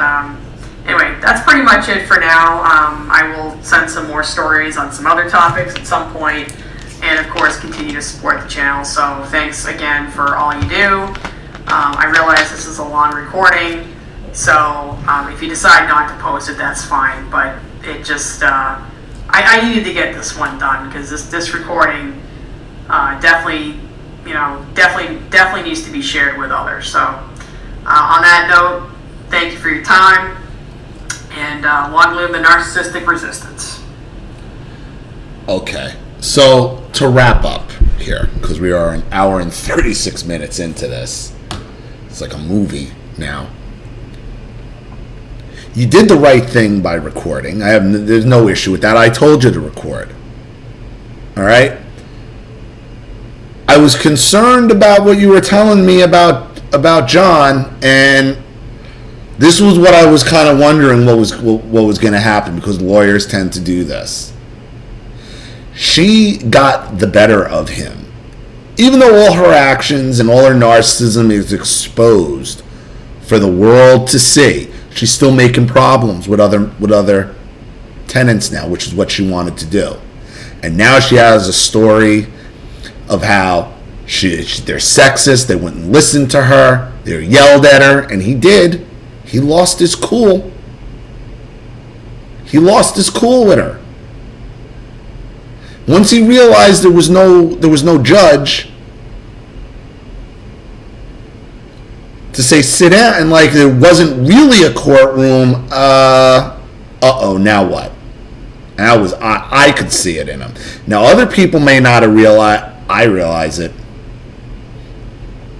anyway, that's pretty much it for now. I will send some more stories on some other topics at some point. And of course, continue to support the channel. So thanks again for all you do. I realize this is a long recording, so if you decide not to post it, that's fine. But it just, I needed to get this one done, because this recording definitely needs to be shared with others. So on that note, thank you for your time, and long live the narcissistic resistance. Okay. So, to wrap up here, because we are an hour and 36 minutes into this. It's like a movie now. You did the right thing by recording. There's no issue with that. I told you to record. All right? I was concerned about what you were telling me about John, and this was what I was kind of wondering what was going to happen, because lawyers tend to do this. She got the better of him. Even though all her actions and all her narcissism is exposed for the world to see, she's still making problems with other tenants now, which is what she wanted to do. And now she has a story of how they're sexist, they wouldn't listen to her, they yelled at her, and he did. He lost his cool. He lost his cool with her. Once he realized there was no judge to say sit down, and like there wasn't really a courtroom, now what? And I could see it in him. Now other people may not have realized. I realize it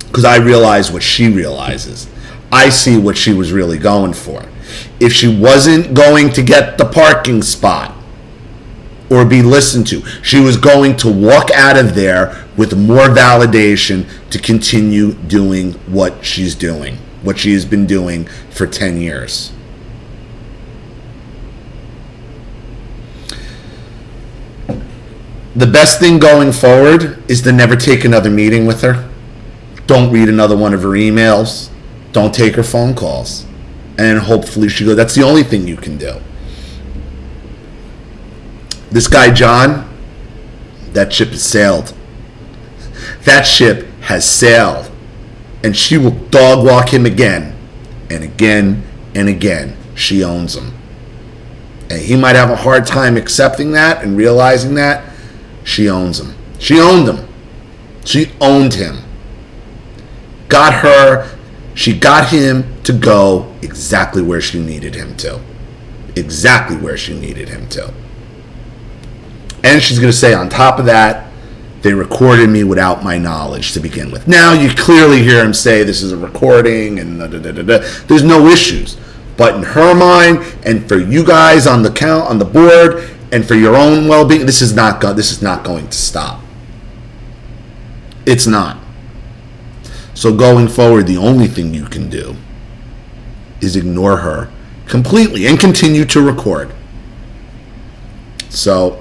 because I realize what she realizes. I see what she was really going for. If she wasn't going to get the parking spot or be listened to, she was going to walk out of there with more validation to continue doing what she's doing, what she has been doing for 10 years. The best thing going forward is to never take another meeting with her. Don't read another one of her emails. Don't take her phone calls. And hopefully she goes, that's the only thing you can do. This guy, John, that ship has sailed. That ship has sailed. And she will dog walk him again and again and again. She owns him. And he might have a hard time accepting that and realizing that. She owns him. She owned him. She owned him. She got him to go exactly where she needed him to. Exactly where she needed him to. And she's going to say on top of that, they recorded me without my knowledge to begin with. Now you clearly hear him say this is a recording and there's no issues. But in her mind, and for you guys on the board, and for your own well-being, this is not going to stop. It's not. So going forward, the only thing you can do is ignore her completely and continue to record. So,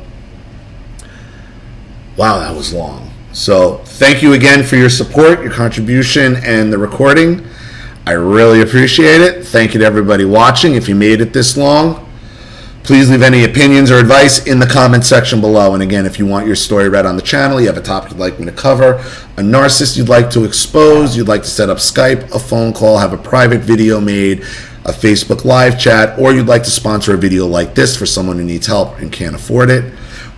wow, that was long. So thank you again for your support, your contribution, and the recording. I really appreciate it. Thank you to everybody watching. If you made it this long, please leave any opinions or advice in the comment section below. And again, if you want your story read on the channel, you have a topic you'd like me to cover, a narcissist you'd like to expose, you'd like to set up Skype, a phone call, have a private video made, a Facebook live chat, or you'd like to sponsor a video like this for someone who needs help and can't afford it,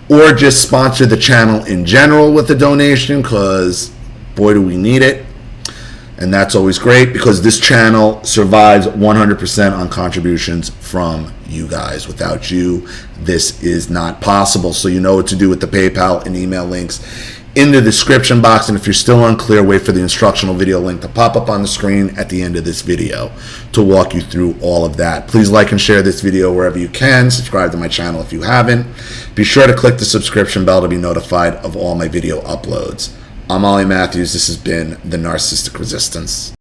or just sponsor the channel in general with a donation, because boy do we need it. And that's always great, because this channel survives 100% on contributions from you guys. Without you, this is not possible. So you know what to do with the PayPal and email links in the description box. And if you're still unclear, wait for the instructional video link to pop up on the screen at the end of this video to walk you through all of that. Please like and share this video wherever you can. Subscribe to my channel if you haven't. Be sure to click the subscription bell to be notified of all my video uploads. I'm Ollie Matthews. This has been The Narcissistic Resistance.